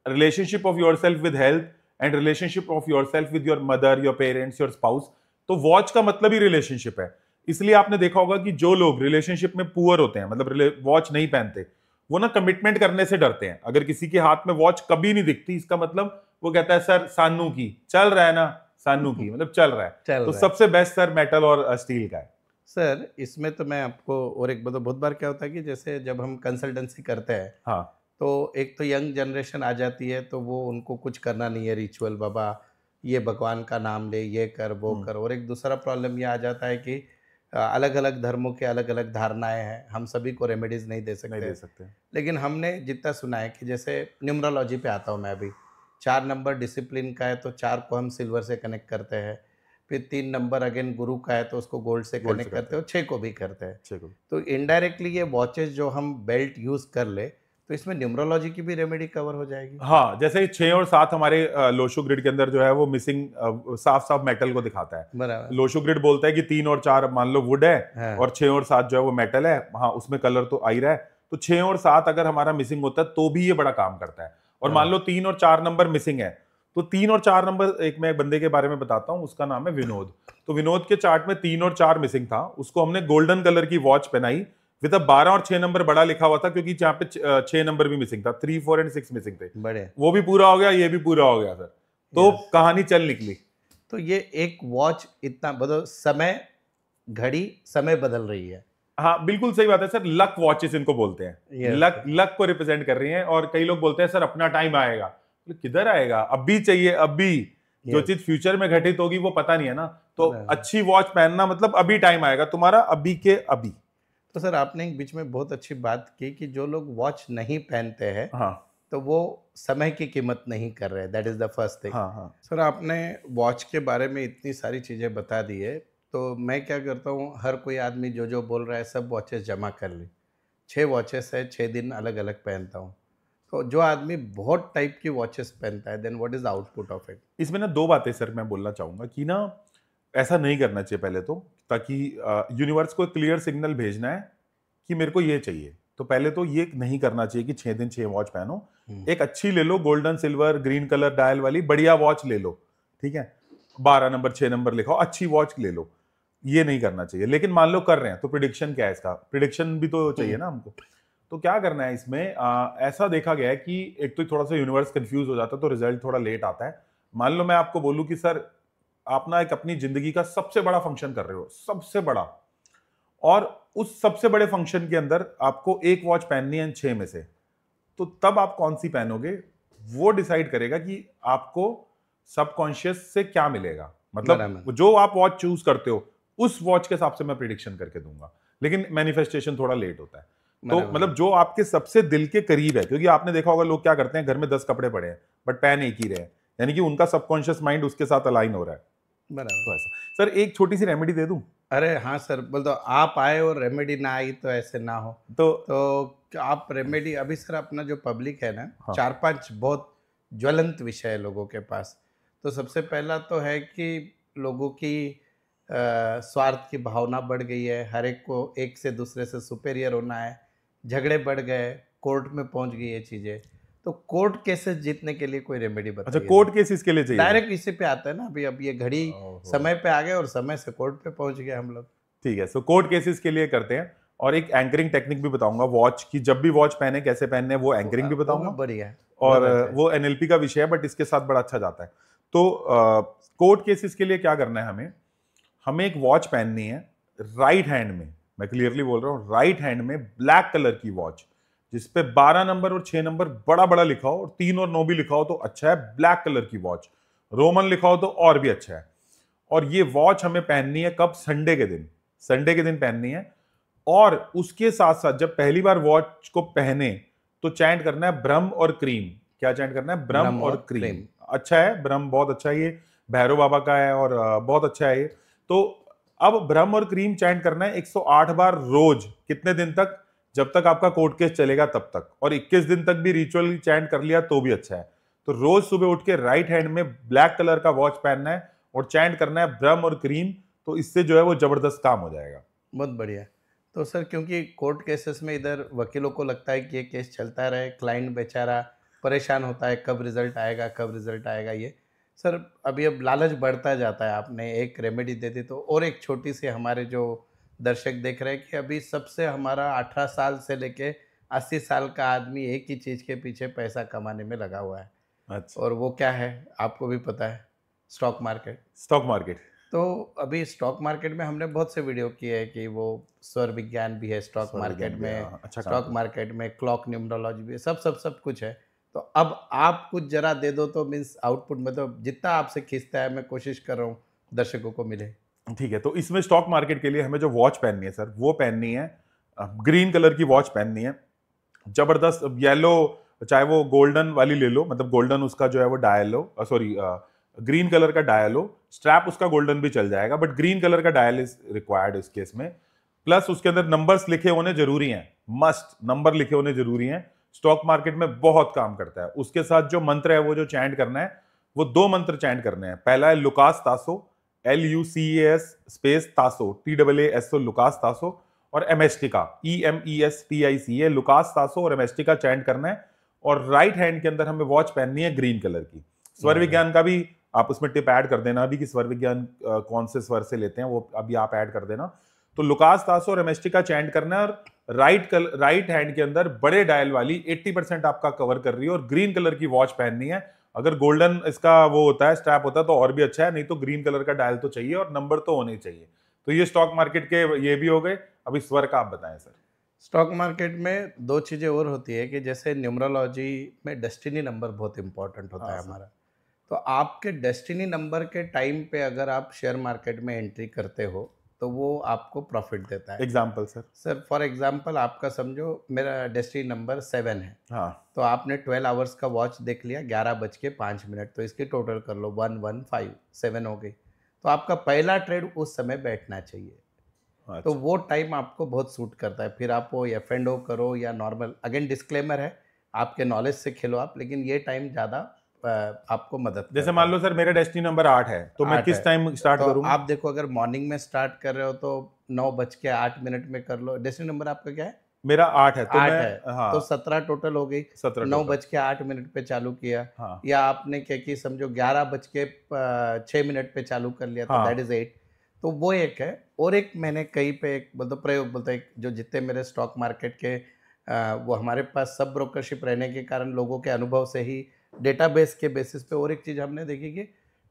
relationship of your self with health, and relationship of your self with your mother, your parents, your spouse. तो watch का मतलब ही relationship है। इसलिए आपने देखा होगा कि जो लोग रिलेशनशिप में पुअर होते हैं, मतलब वॉच नहीं पहनते, वो ना कमिटमेंट करने से डरते हैं। अगर किसी के हाथ में वॉच कभी नहीं दिखती, इसका मतलब वो कहता है सर सानू की चल रहा है ना, सानू की मतलब चल रहा है। तो सबसे बेस्ट सर मेटल और स्टील का है सर। इसमें तो मैं आपको और एक बात, बहुत बार क्या होता है कि जैसे जब हम कंसल्टेंसी करते हैं, हाँ, तो एक तो यंग जनरेशन आ जाती है, तो वो उनको कुछ करना नहीं है रिचुअल, बाबा ये भगवान का नाम ले, ये कर वो कर। और एक दूसरा प्रॉब्लम ये आ जाता है कि अलग अलग धर्मों के अलग अलग धारणाएं हैं, हम सभी को रेमेडीज नहीं दे सकते। लेकिन हमने जितना सुना है कि जैसे न्यूमरोलॉजी पे आता हूँ मैं अभी, 4 नंबर डिसिप्लिन का है तो 4 को हम सिल्वर से कनेक्ट करते हैं, फिर 3 नंबर अगेन गुरु का है तो उसको गोल्ड से कनेक्ट करते हैं, और 6 को भी करते हैं। तो इनडायरेक्टली ये वॉचेस जो हम बेल्ट यूज कर ले, तो इसमें न्यूमरोलॉजी की भी रेमेडी कवर हो जाएगी। हाँ, जैसे 6 और 7 हमारे लोशो ग्रिड के अंदर जो है वो मिसिंग साफ साफ मेटल को दिखाता है। बराबर। लोशो ग्रिड बोलता है कि 3 और 4 मान लो वुड है, हाँ। और 6 और 7 जो है वो मेटल है। हाँ, उसमें कलर तो आ ही रहा है। तो 6 और 7 अगर हमारा मिसिंग होता है तो भी ये बड़ा काम करता है। और मान लो 3 और 4 नंबर मिसिंग है, तो 3 और 4 नंबर, एक मैं बंदे के बारे में बताता हूँ, उसका नाम है विनोद। तो विनोद के चार्ट में 3 और 4 मिसिंग था, उसको हमने गोल्डन कलर की वॉच पहनाई विद 12 और 6 नंबर बड़ा लिखा हुआ था, क्योंकि जहाँ पे 6 नंबर भी मिसिंग था, 3, 4 एंड 6 मिसिंग थे। बड़े वो भी पूरा हो गया, ये भी पूरा हो गया सर। तो कहानी चल निकली। तो ये एक वॉच इतना बदल, समय घड़ी समय बदल रही है। हाँ, बिल्कुल सही बात है सर। लक वॉचेस इनको बोलते हैं। लक को रिप्रेजेंट कर रही हैं। और कई लोग बोलते हैं सर अपना टाइम आएगा, तो किधर आएगा, अभी चाहिए अभी। जो चीज फ्यूचर में घटित होगी वो पता नहीं है ना। तो अच्छी वॉच पहनना मतलब अभी टाइम आएगा तुम्हारा, अभी के अभी। तो सर आपने एक बीच में बहुत अच्छी बात की कि जो लोग वॉच नहीं पहनते हैं, हाँ, तो वो समय की कीमत नहीं कर रहे। That is the first thing. हाँ, हाँ। सर आपने वॉच के बारे में इतनी सारी चीज़ें बता दी है, तो मैं क्या करता हूँ, हर कोई आदमी जो जो बोल रहा है सब वॉचेस जमा कर ली। 6 वॉचेस है, 6 दिन अलग अलग पहनता हूँ। तो जो आदमी बहुत टाइप की वॉचेस पहनता है, then what is the output of it? इसमें ना 2 बातें सर मैं बोलना चाहूंगा कि ना ऐसा नहीं करना चाहिए पहले तो, ताकि यूनिवर्स को क्लियर सिग्नल भेजना है कि मेरे को ये चाहिए। तो पहले तो ये नहीं करना चाहिए कि 6 दिन 6 वॉच पहनो। एक अच्छी ले लो, golden silver green colour dial वाली बढ़िया वॉच ले लो, ठीक है, 12 नंबर 6 नंबर लिखा हो, अच्छी वॉच ले लो। ये नहीं करना चाहिए। लेकिन मान लो कर रहे हैं तो प्रिडिक्शन क्या है इसका, प्रिडिक्शन भी तो चाहिए ना हमको। तो क्या करना है इसमें, ऐसा देखा गया है कि एक तो थोड़ा सा यूनिवर्स कंफ्यूज हो जाता है, तो रिजल्ट थोड़ा लेट आता है। मान लो मैं आपको बोलूं कि सर आप ना एक अपनी जिंदगी का सबसे बड़ा फंक्शन कर रहे हो, सबसे बड़ा, और उस सबसे बड़े फंक्शन के अंदर आपको एक वॉच पहननी है 6 में से, तो तब आप कौन सी पहनोगे वो डिसाइड करेगा कि आपको सबकॉन्शियस से क्या मिलेगा, मतलब बराबर। जो आप वॉच चूज करते हो उस वॉच के हिसाब से मैं प्रिडिक्शन करके दूंगा, लेकिन मैनिफेस्टेशन थोड़ा लेट होता है। तो बराबर। मतलब जो आपके सबसे दिल के करीब है, क्योंकि आपने देखा होगा लोग क्या करते हैं, घर में 10 कपड़े पड़े हैं बट पहन एक ही रहे हैं, यानी कि उनका सबकॉन्शियस माइंड उसके साथ अलाइन हो रहा है। बराबर। तो ऐसा सर, एक छोटी सी रेमेडी दे दूं? अरे हाँ सर, बोल दो। आप आए और रेमेडी ना आई तो ऐसे ना हो। तो क्या आप रेमेडी अभी सर, अपना जो पब्लिक है ना, हाँ 4-5 बहुत ज्वलंत विषय है लोगों के पास। तो सबसे पहला तो है कि लोगों की स्वार्थ की भावना बढ़ गई है, हर एक को एक से दूसरे से सुपेरियर होना है, झगड़े बढ़ गए, कोर्ट में पहुंच गई ये चीज़ें। तो कोर्ट केसेस जीतने के लिए कोई रेमेडी अच्छा, बताइए कोर्ट सर। केस इसके लिए चाहिए? डायरेक्ट इसी पे आता है ना, अभी अब ये घड़ी ओहो। समय पे आ गए और समय से कोर्ट पे पहुंच गए हम लोग। ठीक है, सो कोर्ट केसेस के लिए करते हैं, और एक एंकरिंग टेक्निक भी बताऊंगा वॉच की, जब भी वॉच पहने कैसे पहनने, वो एंकरिंग भी वो भी बताऊंगा। बढ़िया है, और बहुत अच्छा है। वो एनएलपी का विषय है बट इसके साथ बड़ा अच्छा जाता है। तो कोर्ट केसेस के लिए क्या करना है, हमें हमें एक वॉच पहननी है राइट हैंड में, मैं क्लियरली बोल रहा हूँ, राइट हैंड में ब्लैक कलर की वॉच जिसपे 12 नंबर और 6 नंबर बड़ा बड़ा लिखा हो, और 3 और 9 भी लिखा हो तो अच्छा है, ब्लैक कलर की वॉच, रोमन लिखा हो तो और भी अच्छा है। और ये वॉच हमें पहननी है कब? संडे के दिन, संडे के दिन पहननी है। और उसके साथ साथ जब पहली बार वॉच को पहने तो चैंट करना है ब्रह्म और क्रीम। क्या चैंट करना है? ब्रह्म ब्रह्म और और क्रीम। क्रीम। अच्छा है, ब्रह्म बहुत अच्छा है, ये भैरव बाबा का है और बहुत अच्छा है ये। तो अब ब्रह्म और क्रीम चैंट करना है 108 बार रोज। कितने दिन तक? जब तक आपका कोर्ट केस चलेगा तब तक, और 21 दिन तक भी रिचुअल चैंट कर लिया तो भी अच्छा है। तो रोज सुबह उठ के राइट हैंड में ब्लैक कलर का वॉच पहनना है और चैंट करना है ब्रह्म और क्रीम, तो इससे जो है वो जबरदस्त काम हो जाएगा। बहुत बढ़िया। तो सर, क्योंकि कोर्ट केसेस में इधर वकीलों को लगता है कि ये केस चलता रहे, क्लाइंट बेचारा परेशान होता है, कब रिजल्ट आएगा, कब रिजल्ट आएगा ये। सर, अभी अब लालच बढ़ता जाता है, आपने एक रेमेडी दे दी तो और एक छोटी सी, हमारे जो दर्शक देख रहे हैं कि अभी सबसे हमारा 18 साल से लेके 80 साल का आदमी एक ही चीज़ के पीछे पैसा कमाने में लगा हुआ है। अच्छा, और वो क्या है, आपको भी पता है, स्टॉक मार्केट। Stock market. तो अभी स्टॉक मार्केट में हमने बहुत से वीडियो किए हैं कि वो स्वर विज्ञान भी है स्टॉक स्वर मार्केट विज्ञान भी, में, हाँ, अच्छा काम स्टॉक करता मार्केट में क्लॉक न्यूमरोलॉजी भी है, सब कुछ है। तो अब आप कुछ जरा दे दो तो मीन्स आउटपुट में, तो जितना आपसे खींचता है मैं कोशिश कर रहा हूँ दर्शकों को मिले। है। ठीक है, तो इसमें स्टॉक मार्केट के लिए हमें जो वॉच पहननी है सर, वो पहननी है ग्रीन कलर की वॉच पहननी है, जबरदस्त येलो, चाहे वो गोल्डन वाली ले लो, मतलब गोल्डन उसका जो है वो डायल हो, सॉरी ग्रीन कलर का डायल हो, स्ट्रैप उसका गोल्डन भी चल जाएगा बट ग्रीन कलर का डायल इज रिक्वायर्ड इस केस में। प्लस उसके अंदर नंबर्स लिखे होने जरूरी हैं, मस्ट नंबर लिखे होने जरूरी हैं, स्टॉक मार्केट में बहुत काम करता है। उसके साथ जो मंत्र है वो जो चैंट करना है, वो 2 मंत्र चैंट करने हैं। पहला है Lucas Taaso, LUCAS space Taaso, TAASO, Lucas Taaso, और एमेस्टिका, EMESTICA, लुकास तासो और एमेस्टिका चैंट करना है। और राइट हैंड के अंदर हमें वॉच पहननी है ग्रीन कलर की। स्वर विज्ञान का भी आप उसमें टिप ऐड कर देना अभी कि स्वर विज्ञान कौन से स्वर से लेते हैं, वो अभी आप ऐड कर देना। तो लुकास तासो और एमेस्टिका चैंट करना है, और राइट हैंड के अंदर बड़े डायल वाली 80% आपका कवर कर रही है, और ग्रीन कलर की वॉच पहननी है। अगर गोल्डन इसका वो होता है, स्ट्रैप होता है, तो और भी अच्छा है, नहीं तो ग्रीन कलर का डायल तो चाहिए और नंबर तो होने चाहिए। तो ये स्टॉक मार्केट के ये भी हो गए। अभी स्वर का आप बताएं सर। स्टॉक मार्केट में दो चीज़ें और होती है कि जैसे न्यूमरोलॉजी में डेस्टिनी नंबर बहुत इंपॉर्टेंट होता हाँ है सर। हमारा। तो आपके डेस्टिनी नंबर के टाइम पे अगर आप शेयर मार्केट में एंट्री करते हो तो वो आपको प्रॉफिट देता है। Example sir. Sir, for example आपका समझो मेरा डेस्टिनी नंबर 7 है। हाँ तो आपने 12 आवर्स का वॉच देख लिया, 11:05, तो इसकी टोटल कर लो 115, 7 हो गई। तो आपका पहला ट्रेड उस समय बैठना चाहिए। तो अच्छा, वो टाइम आपको बहुत सूट करता है, फिर आप वो F&O करो या नॉर्मल, अगेन डिस्क्लेमर है, आपके नॉलेज से खेलो आप, लेकिन ये टाइम ज़्यादा आपको मदद जैसे करता मान है। लो सर मेरा डेस्टिनी नंबर 8 है, तो मैं 8 है, किस टाइम स्टार्ट तो करूंगा? आप देखो अगर मॉर्निंग में स्टार्ट कर रहे हो तो 9:08 में कर लो। डेस्टिनी नंबर आपका क्या है? मेरा 8 है, तो 8 मैं, है, हाँ, तो 17 टोटल हो गई। 17 टोटल। 9:08 पे चालू किया, हाँ या आपने क्या कि समझो 11:06 पे चालू कर लिया, तो दैट हाँ। इज 8। तो वो एक है। और एक मैंने कहीं पे एक मतलब प्रयोग बोलते हैं, जो जितने मेरे स्टॉक मार्केट के वो हमारे पास सब ब्रोकरशिप रहने के कारण लोगों के अनुभव से ही डेटाबेस के बेसिस पे, और एक चीज़ हमने देखी कि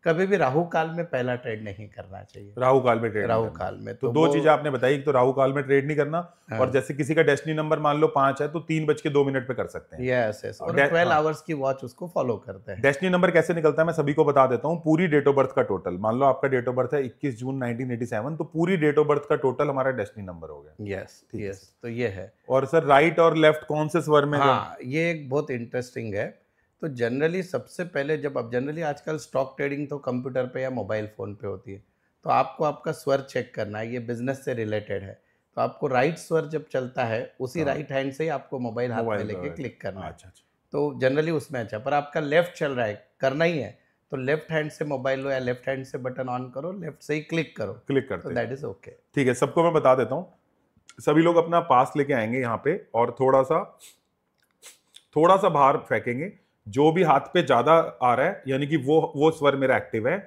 कभी भी राहु काल में पहला ट्रेड नहीं करना चाहिए। राहु काल में ट्रेड राहु काल में तो दो चीजें आपने बताई, एक तो राहु काल में ट्रेड नहीं करना, हाँ। और जैसे किसी का डेस्टिनी नंबर मान लो 5 है तो 3:02 पे कर सकते हैं। यस यस, और 12 आवर्स की वॉच उसको फॉलो करते हैं। डेस्टिनी नंबर कैसे निकलता है मैं सभी को बता देता हूँ। पूरी डेट ऑफ बर्थ का टोटल, मान लो आपका डेट ऑफ बर्थ है 21 जून 1987, तो पूरी डेट ऑफ बर्थ का टोटल हमारा डेस्टिनी नंबर हो गया। यस यस, तो ये है। और सर राइट और लेफ्ट कौन से स्वर में? हाँ, ये एक बहुत इंटरेस्टिंग है। तो जनरली सबसे पहले जब अब जनरली आजकल स्टॉक ट्रेडिंग तो कंप्यूटर पे या मोबाइल फ़ोन पे होती है, तो आपको आपका स्वर चेक करना है, ये बिजनेस से रिलेटेड है। तो आपको राइट स्वर जब चलता है उसी राइट हैंड से ही आपको मोबाइल हाथ में लेके क्लिक करना है। अच्छा। तो जनरली उसमें अच्छा, पर आपका लेफ्ट चल रहा है, करना ही है, तो लेफ्ट हैंड से मोबाइल लो या लेफ्ट हैंड से बटन ऑन करो, लेफ्ट से ही क्लिक करो, क्लिक करते तो दैट इज ओके। ठीक है, सबको मैं बता देता हूँ। सभी लोग अपना पास लेके आएंगे यहाँ पे और थोड़ा सा बाहर फेंकेंगे। जो भी हाथ पे ज्यादा आ रहा है यानी कि वो स्वर मेरा एक्टिव है,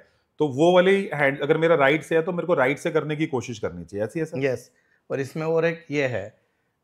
तो वो वाले हैंड अगर मेरा राइट से है तो मेरे को राइट से करने की कोशिश करनी चाहिए। ऐसी है सर? यस, और इसमें और एक ये है,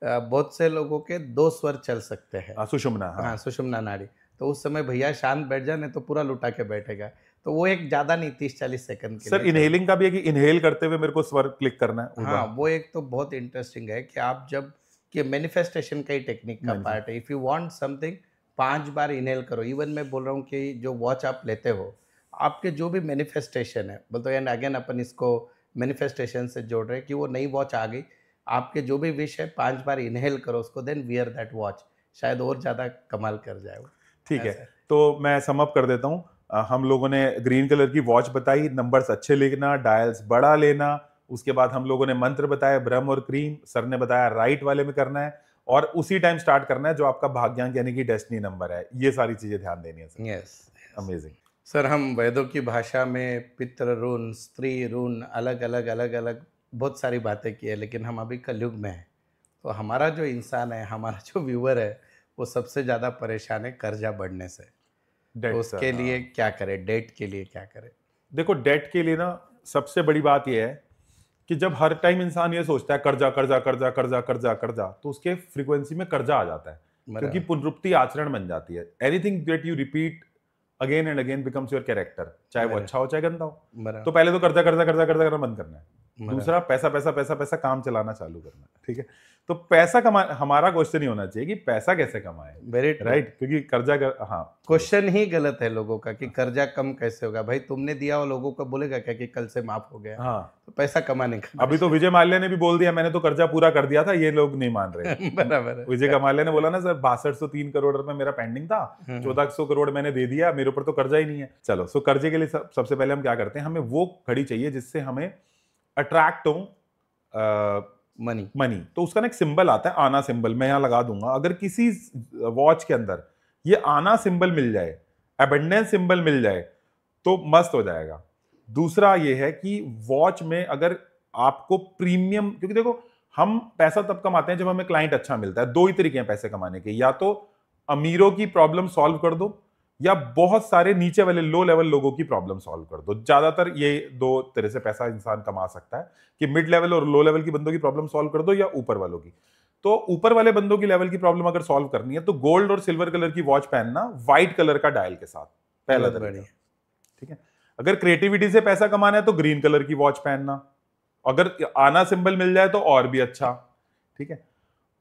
बहुत से लोगों के 2 स्वर चल सकते हैं। सुषुम्ना। हाँ, सुषुम्ना नाड़ी। तो उस समय भैया शांत बैठ जाए, नहीं तो पूरा लुटा के बैठेगा। तो वो एक ज्यादा नहीं, 30-40 सेकंड के सर इनहेलिंग का भी है कि इनहेल करते हुए मेरे को स्वर क्लिक करना है? हाँ, वो एक तो बहुत इंटरेस्टिंग है कि आप जब कि मैनिफेस्टेशन का ही टेक्निक का पार्ट है। If you want something 5 bar inhale करो। इवन मैं बोल रहा हूँ कि जो वॉच आप लेते हो, आपके जो भी मैनिफेस्टेशन है, बोलते हैं अगेन अपन इसको मैनिफेस्टेशन से जोड़ रहे हैं कि वो नई वॉच आ गई, आपके जो भी विश है 5 बार इनहेल करो उसको, देन वियर दैट वॉच, शायद और ज़्यादा कमाल कर जाए वो। ठीक है, तो मैं सम अप कर देता हूँ। हम लोगों ने ग्रीन कलर की वॉच बताई, नंबर्स अच्छे लिखना, डायल्स बड़ा लेना, उसके बाद हम लोगों ने मंत्र बताया ब्रह्म और क्रीम, सर ने बताया राइट वाले में करना है, और उसी टाइम स्टार्ट करना है जो आपका भाग्यांक यानी कि डेस्टिनी नंबर है। ये सारी चीजें ध्यान देनी है सर। Yes, amazing sir. हम वेदों की भाषा में पितृ ऋण, स्त्री ऋण, अलग अलग बहुत सारी बातें की है, लेकिन हम अभी कलयुग में हैं। तो हमारा जो इंसान है, हमारा जो व्यूअर है, वो सबसे ज़्यादा परेशान है कर्जा बढ़ने से। तो उसके लिए क्या करें, डेट के लिए क्या करें? देखो, डेट के लिए ना सबसे बड़ी बात यह है कि जब हर टाइम इंसान ये सोचता है कर्जा कर्जा कर्जा कर्जा कर्जा कर्जा, तो उसके फ्रीक्वेंसी में कर्जा आ जाता है, क्योंकि पुनरुक्ति आचरण बन जाती है। Anything that you repeat again and again becomes your character, चाहे वो अच्छा हो चाहे गंदा हो। तो पहले तो कर्जा कर्जा कर्जा कर्जा करना बंद करना है। दूसरा, पैसा पैसा पैसा पैसा काम चलाना चालू करना है। ठीक है, तो पैसा कमा, हमारा क्वेश्चन ही होना चाहिए कि पैसा कैसे कमाए। राइट, क्योंकि कर्जा हाँ, क्वेश्चन ही गलत है लोगों का कि कर्जा कम कैसे होगा। भाई तुमने दिया और लोगों को बोलेगा क्या कि कल से माफ हो गया? हाँ, तो पैसा कमाने का। अभी तो विजय माल्या ने भी बोल दिया मैंने तो कर्जा पूरा कर दिया था, ये लोग नहीं मान रहे। बराबर है। विजय माल्या ने बोला ना सर 6203 करोड़ रुपए मेरा पेंडिंग था, 1400 करोड़ मैंने दे दिया, मेरे ऊपर तो कर्जा ही नहीं है। चलो, सो कर्जे के लिए सबसे पहले हम क्या करते हैं, हमें वो घड़ी चाहिए जिससे हमें अट्रैक्ट हो मनी। तो उसका ना एक सिंबल आता है, आना सिंबल, मैं यहां लगा दूंगा। अगर किसी वॉच के अंदर ये आना सिंबल मिल जाए, अबंडेंस सिंबल मिल जाए, तो मस्त हो जाएगा। दूसरा ये है कि वॉच में अगर आपको प्रीमियम, क्योंकि देखो हम पैसा तब कमाते हैं जब हमें क्लाइंट अच्छा मिलता है। 2 ही तरीके हैं पैसे कमाने के, या तो अमीरों की प्रॉब्लम सॉल्व कर दो, या बहुत सारे नीचे वाले लो लेवल लोगों की प्रॉब्लम सॉल्व कर दो। ज्यादातर ये 2 तरह से पैसा इंसान कमा सकता है कि मिड लेवल और लो लेवल की बंदों की प्रॉब्लम सॉल्व कर दो, या ऊपर वालों की। तो ऊपर वाले बंदों की लेवल की प्रॉब्लम अगर सॉल्व करनी है तो गोल्ड और सिल्वर कलर की वॉच पहनना, व्हाइट कलर का डायल के साथ, पहला तरीका। ठीक है, अगर क्रिएटिविटी से पैसा कमाना है तो ग्रीन कलर की वॉच पहनना, अगर आना सिंबल मिल जाए तो और भी अच्छा। ठीक है,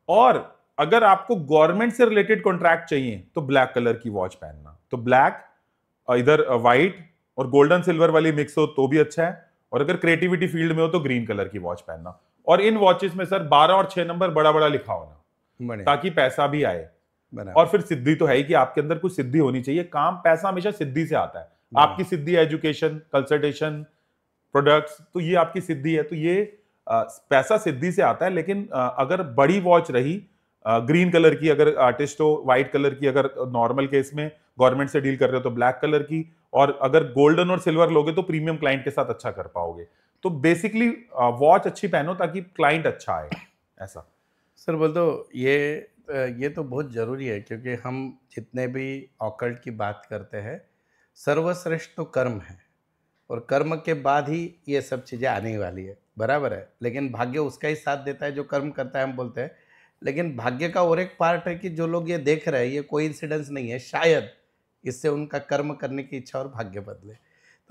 और अगर आपको गवर्नमेंट से रिलेटेड कॉन्ट्रैक्ट चाहिए तो ब्लैक कलर की वॉच पहनना। तो ब्लैक, इधर व्हाइट और गोल्डन सिल्वर वाली मिक्स हो तो भी अच्छा है, और अगर क्रिएटिविटी फील्ड में हो तो ग्रीन कलर की वॉच पहनना। और इन वॉचेस में सर 12 और 6 नंबर बड़ा बड़ा लिखा होना, ताकि पैसा भी आए। और फिर सिद्धि तो है ही कि आपके अंदर कुछ सिद्धि होनी चाहिए। काम, पैसा हमेशा सिद्धि से आता है। आपकी सिद्धि एजुकेशन, कंसल्टेशन, प्रोडक्ट्स, तो ये आपकी सिद्धि है। तो ये पैसा सिद्धि से आता है। लेकिन अगर बड़ी वॉच रही ग्रीन कलर की, अगर आर्टिस्ट हो, व्हाइट कलर की, अगर नॉर्मल केस में गवर्नमेंट से डील कर रहे हो तो ब्लैक कलर की, और अगर गोल्डन और सिल्वर लोगे तो प्रीमियम क्लाइंट के साथ अच्छा कर पाओगे। तो बेसिकली वॉच अच्छी पहनो ताकि क्लाइंट अच्छा आए। ऐसा सर बोल दो, ये तो बहुत ज़रूरी है, क्योंकि हम जितने भी ऑकल्ट की बात करते हैं, सर्वश्रेष्ठ तो कर्म है, और कर्म के बाद ही ये सब चीज़ें आने वाली है। बराबर है, लेकिन भाग्य उसका ही साथ देता है जो कर्म करता है, हम बोलते हैं। लेकिन भाग्य का और एक पार्ट है कि जो लोग ये देख रहे हैं, ये कोई इंसिडेंस नहीं है, शायद इससे उनका कर्म करने की इच्छा और भाग्य बदले।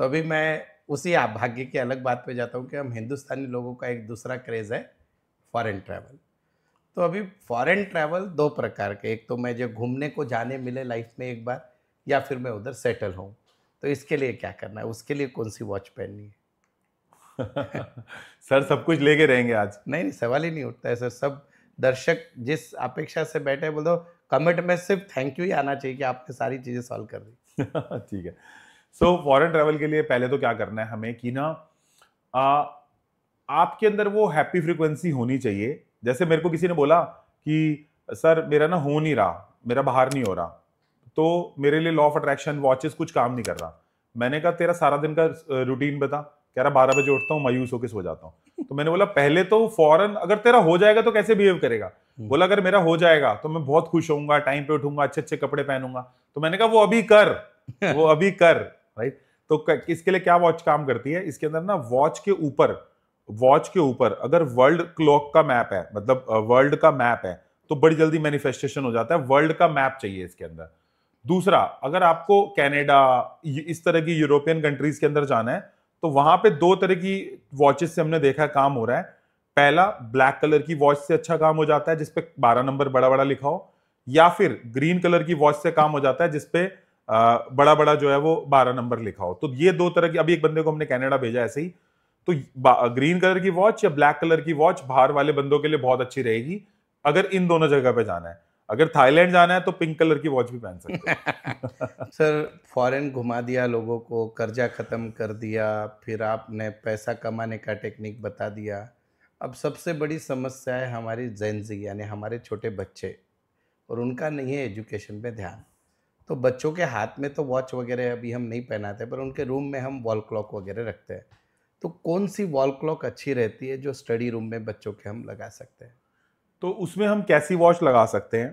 तो अभी मैं उसी आप भाग्य की अलग बात पे जाता हूँ कि हम हिंदुस्तानी लोगों का एक दूसरा क्रेज़ है फॉरेन ट्रैवल। तो अभी फॉरेन ट्रैवल 2 प्रकार के, एक तो मैं जो घूमने को जाने मिले लाइफ में एक बार, या फिर मैं उधर सेटल हूँ। तो इसके लिए क्या करना है? उसके लिए कौन-सी वॉच पहननी है? सर सब कुछ लेके रहेंगे आज। नहीं, नहीं, सवाल ही नहीं उठता है सर। सब दर्शक जिस अपेक्षा से बैठे हैं, बोल दो कमेंट में सिर्फ थैंक यू ही आना चाहिए कि आपने सारी चीज़ें सॉल्व कर दी। ठीक है। सो फॉरेन ट्रैवल के लिए पहले तो क्या करना है हमें कि ना आ, आपके अंदर वो हैप्पी फ्रीक्वेंसी होनी चाहिए। जैसे मेरे को किसी ने बोला कि सर मेरा ना हो नहीं रहा, मेरा बाहर नहीं हो रहा, तो मेरे लिए लॉ ऑफ अट्रैक्शन वॉचेस कुछ काम नहीं कर रहा। मैंने कहा तेरा सारा दिन का रूटीन बता। कह रहा 12 बजे उठता हूँ, मायूस होकर सो जाता हूँ। तो मैंने बोला पहले तो फौरन अगर तेरा हो जाएगा तो कैसे बिहेव करेगा? बोला अगर मेरा हो जाएगा तो मैं बहुत खुश होऊंगा, टाइम पे उठूंगा, अच्छे अच्छे कपड़े पहनूंगा। तो मैंने कहा वो अभी कर, वो अभी कर। राइट। तो इसके लिए क्या वॉच काम करती है? इसके अंदर ना वॉच के ऊपर अगर वर्ल्ड क्लॉक का मैप है, मतलब वर्ल्ड का मैप है, तो बड़ी जल्दी मैनिफेस्टेशन हो जाता है। वर्ल्ड का मैप चाहिए इसके अंदर। दूसरा, अगर आपको कनाडा इस तरह की यूरोपियन कंट्रीज के अंदर जाना है तो वहां पे 2 तरह की वॉचेस से हमने देखा काम हो रहा है। पहला, ब्लैक कलर की वॉच से अच्छा काम हो जाता है जिसपे 12 नंबर बड़ा बड़ा लिखा हो, या फिर ग्रीन कलर की वॉच से काम हो जाता है जिसपे बड़ा बड़ा जो है वो 12 नंबर लिखा हो। तो ये 2 तरह की, अभी एक बंदे को हमने कनाडा भेजा ऐसे ही, तो ग्रीन कलर की वॉच या ब्लैक कलर की वॉच बाहर वाले बंदों के लिए बहुत अच्छी रहेगी अगर इन दोनों जगह पे जाना है। अगर थाईलैंड जाना है तो पिंक कलर की वॉच भी पहन सकते हो। सर, फॉरेन घुमा दिया लोगों को, कर्जा खत्म कर दिया, फिर आपने पैसा कमाने का टेक्निक बता दिया। अब सबसे बड़ी समस्या है हमारी जेन ज़ी, यानी हमारे छोटे बच्चे, और उनका नहीं है एजुकेशन पे ध्यान। तो बच्चों के हाथ में तो वॉच वगैरह अभी हम नहीं पहनाते, पर उनके रूम में हम वॉल क्लॉक वगैरह रखते हैं। तो कौन सी वॉल क्लॉक अच्छी रहती है जो स्टडी रूम में बच्चों के हम लगा सकते हैं? तो उसमें हम कैसी वॉच लगा सकते हैं?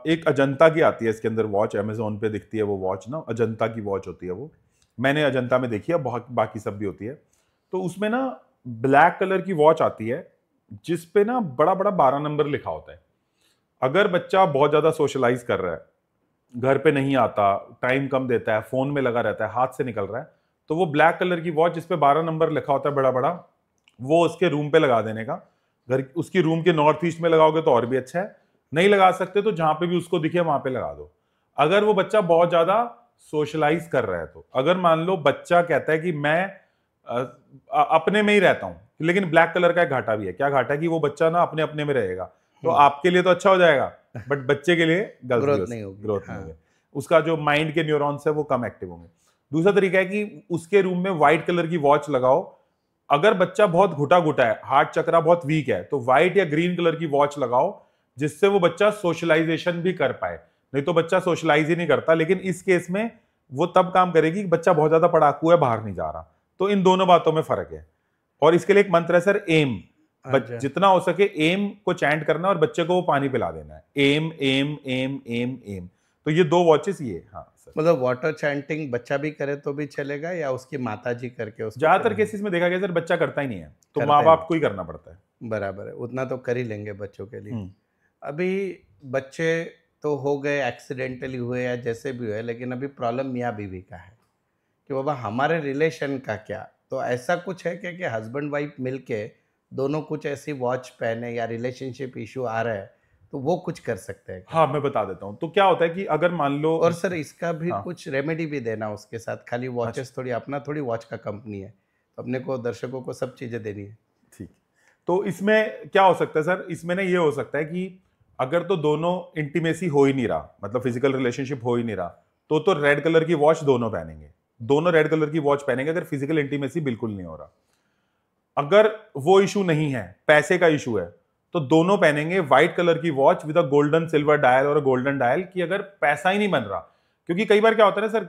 एक अजंता की आती है इसके अंदर वॉच, अमेजोन पे दिखती है वो वॉच ना, अजंता की वॉच होती है वो। मैंने अजंता में देखी है, बाकी सब भी होती है। तो उसमें ना ब्लैक कलर की वॉच आती है जिस पे ना बड़ा बड़ा 12 नंबर लिखा होता है। अगर बच्चा बहुत ज्यादा सोशलाइज कर रहा है, घर पे नहीं आता, टाइम कम देता है, फोन में लगा रहता है, हाथ से निकल रहा है, तो वो ब्लैक कलर की वॉच जिसपे 12 नंबर लिखा होता है बड़ा बड़ा, वो उसके रूम पे लगा देने का। घर उसकी रूम के नॉर्थ ईस्ट में लगाओगे तो और भी अच्छा है। नहीं लगा सकते तो जहां पे भी उसको दिखे वहां पे लगा दो। अगर वो बच्चा बहुत ज्यादा सोशलाइज कर रहा है, तो अगर मान लो बच्चा कहता है कि मैं अपने में ही रहता हूं, लेकिन ब्लैक कलर का एक घाटा भी है। क्या घाटा है? कि वो बच्चा ना अपने अपने में रहेगा, तो आपके लिए तो अच्छा हो जाएगा बट बच्चे के लिए गलत भी ग्रोथ नहीं होगी। ग्रोथ नहीं हाँ। होगी। उसका जो माइंड के न्यूरॉन्स है वो कम एक्टिव होंगे। दूसरा तरीका है कि उसके रूम में व्हाइट कलर की वॉच लगाओ। अगर बच्चा बहुत घुटा घुटा है, हार्ट चक्रा बहुत वीक है, तो व्हाइट या ग्रीन कलर की वॉच लगाओ जिससे वो बच्चा सोशलाइजेशन भी कर पाए। नहीं तो बच्चा सोशलाइज ही नहीं करता। लेकिन इस केस में वो तब काम करेगी कि बच्चा बहुत ज्यादा पढ़ाकू है, बाहर नहीं जा रहा। तो इन दोनों बातों में फर्क है। और इसके लिए एक मंत्र है सर, एम। अच्छा। जितना हो सके एम को चैंट करना और बच्चे को वो पानी पिला देना है। एम एम एम एम एम। तो ये 2 वॉचेस ये। हाँ सर। मतलब वाटर चैंटिंग बच्चा भी करे तो भी चलेगा, या उसकी माता जी करके उसको ज्यादातर कराएं? केसेस में देखा गया सर बच्चा करता ही नहीं है, तो करता माँ ही बाप को ही करना पड़ता है। बराबर है, उतना तो कर ही लेंगे बच्चों के लिए। हम्म। अभी बच्चे तो हो गए, एक्सीडेंटली हुए या जैसे भी हुए, लेकिन अभी प्रॉब्लम मियाँ बीवी का है कि बाबा हमारे रिलेशन का क्या। तो ऐसा कुछ है क्या कि हस्बैंड वाइफ मिलके दोनों कुछ ऐसी वॉच पहने, या रिलेशनशिप इशू आ रहा है तो वो कुछ कर सकते हैं क्या? हाँ मैं बता देता हूँ। तो क्या होता है कि अगर मान लो, और सर इसका भी हाँ कुछ रेमेडी भी देना उसके साथ, खाली अच्छा वॉचेस थोड़ी, अपना थोड़ी वॉच का कंपनी है, तो अपने को दर्शकों को सब चीज़ें देनी है। ठीक। तो इसमें क्या हो सकता है सर? इसमें ना ये हो सकता है कि अगर तो दोनों इंटीमेसी हो ही नहीं रहा, मतलब फिजिकल रिलेशनशिप हो ही नहीं रहा, तो रेड कलर की वॉच दोनों पहनेंगे। दोनों रेड कलर की वॉच पहनेंगे अगर फिजिकल इंटीमेसी बिल्कुल नहीं हो रहा। अगर वो इशू नहीं है, पैसे का इशू है, तो दोनों पहनेंगे व्हाइट कलर की watch with a golden silver dial और गोल्डन डायल, कि अगर पैसा ही नहीं बन रहा। क्योंकि कई बार क्या होता है ना सर,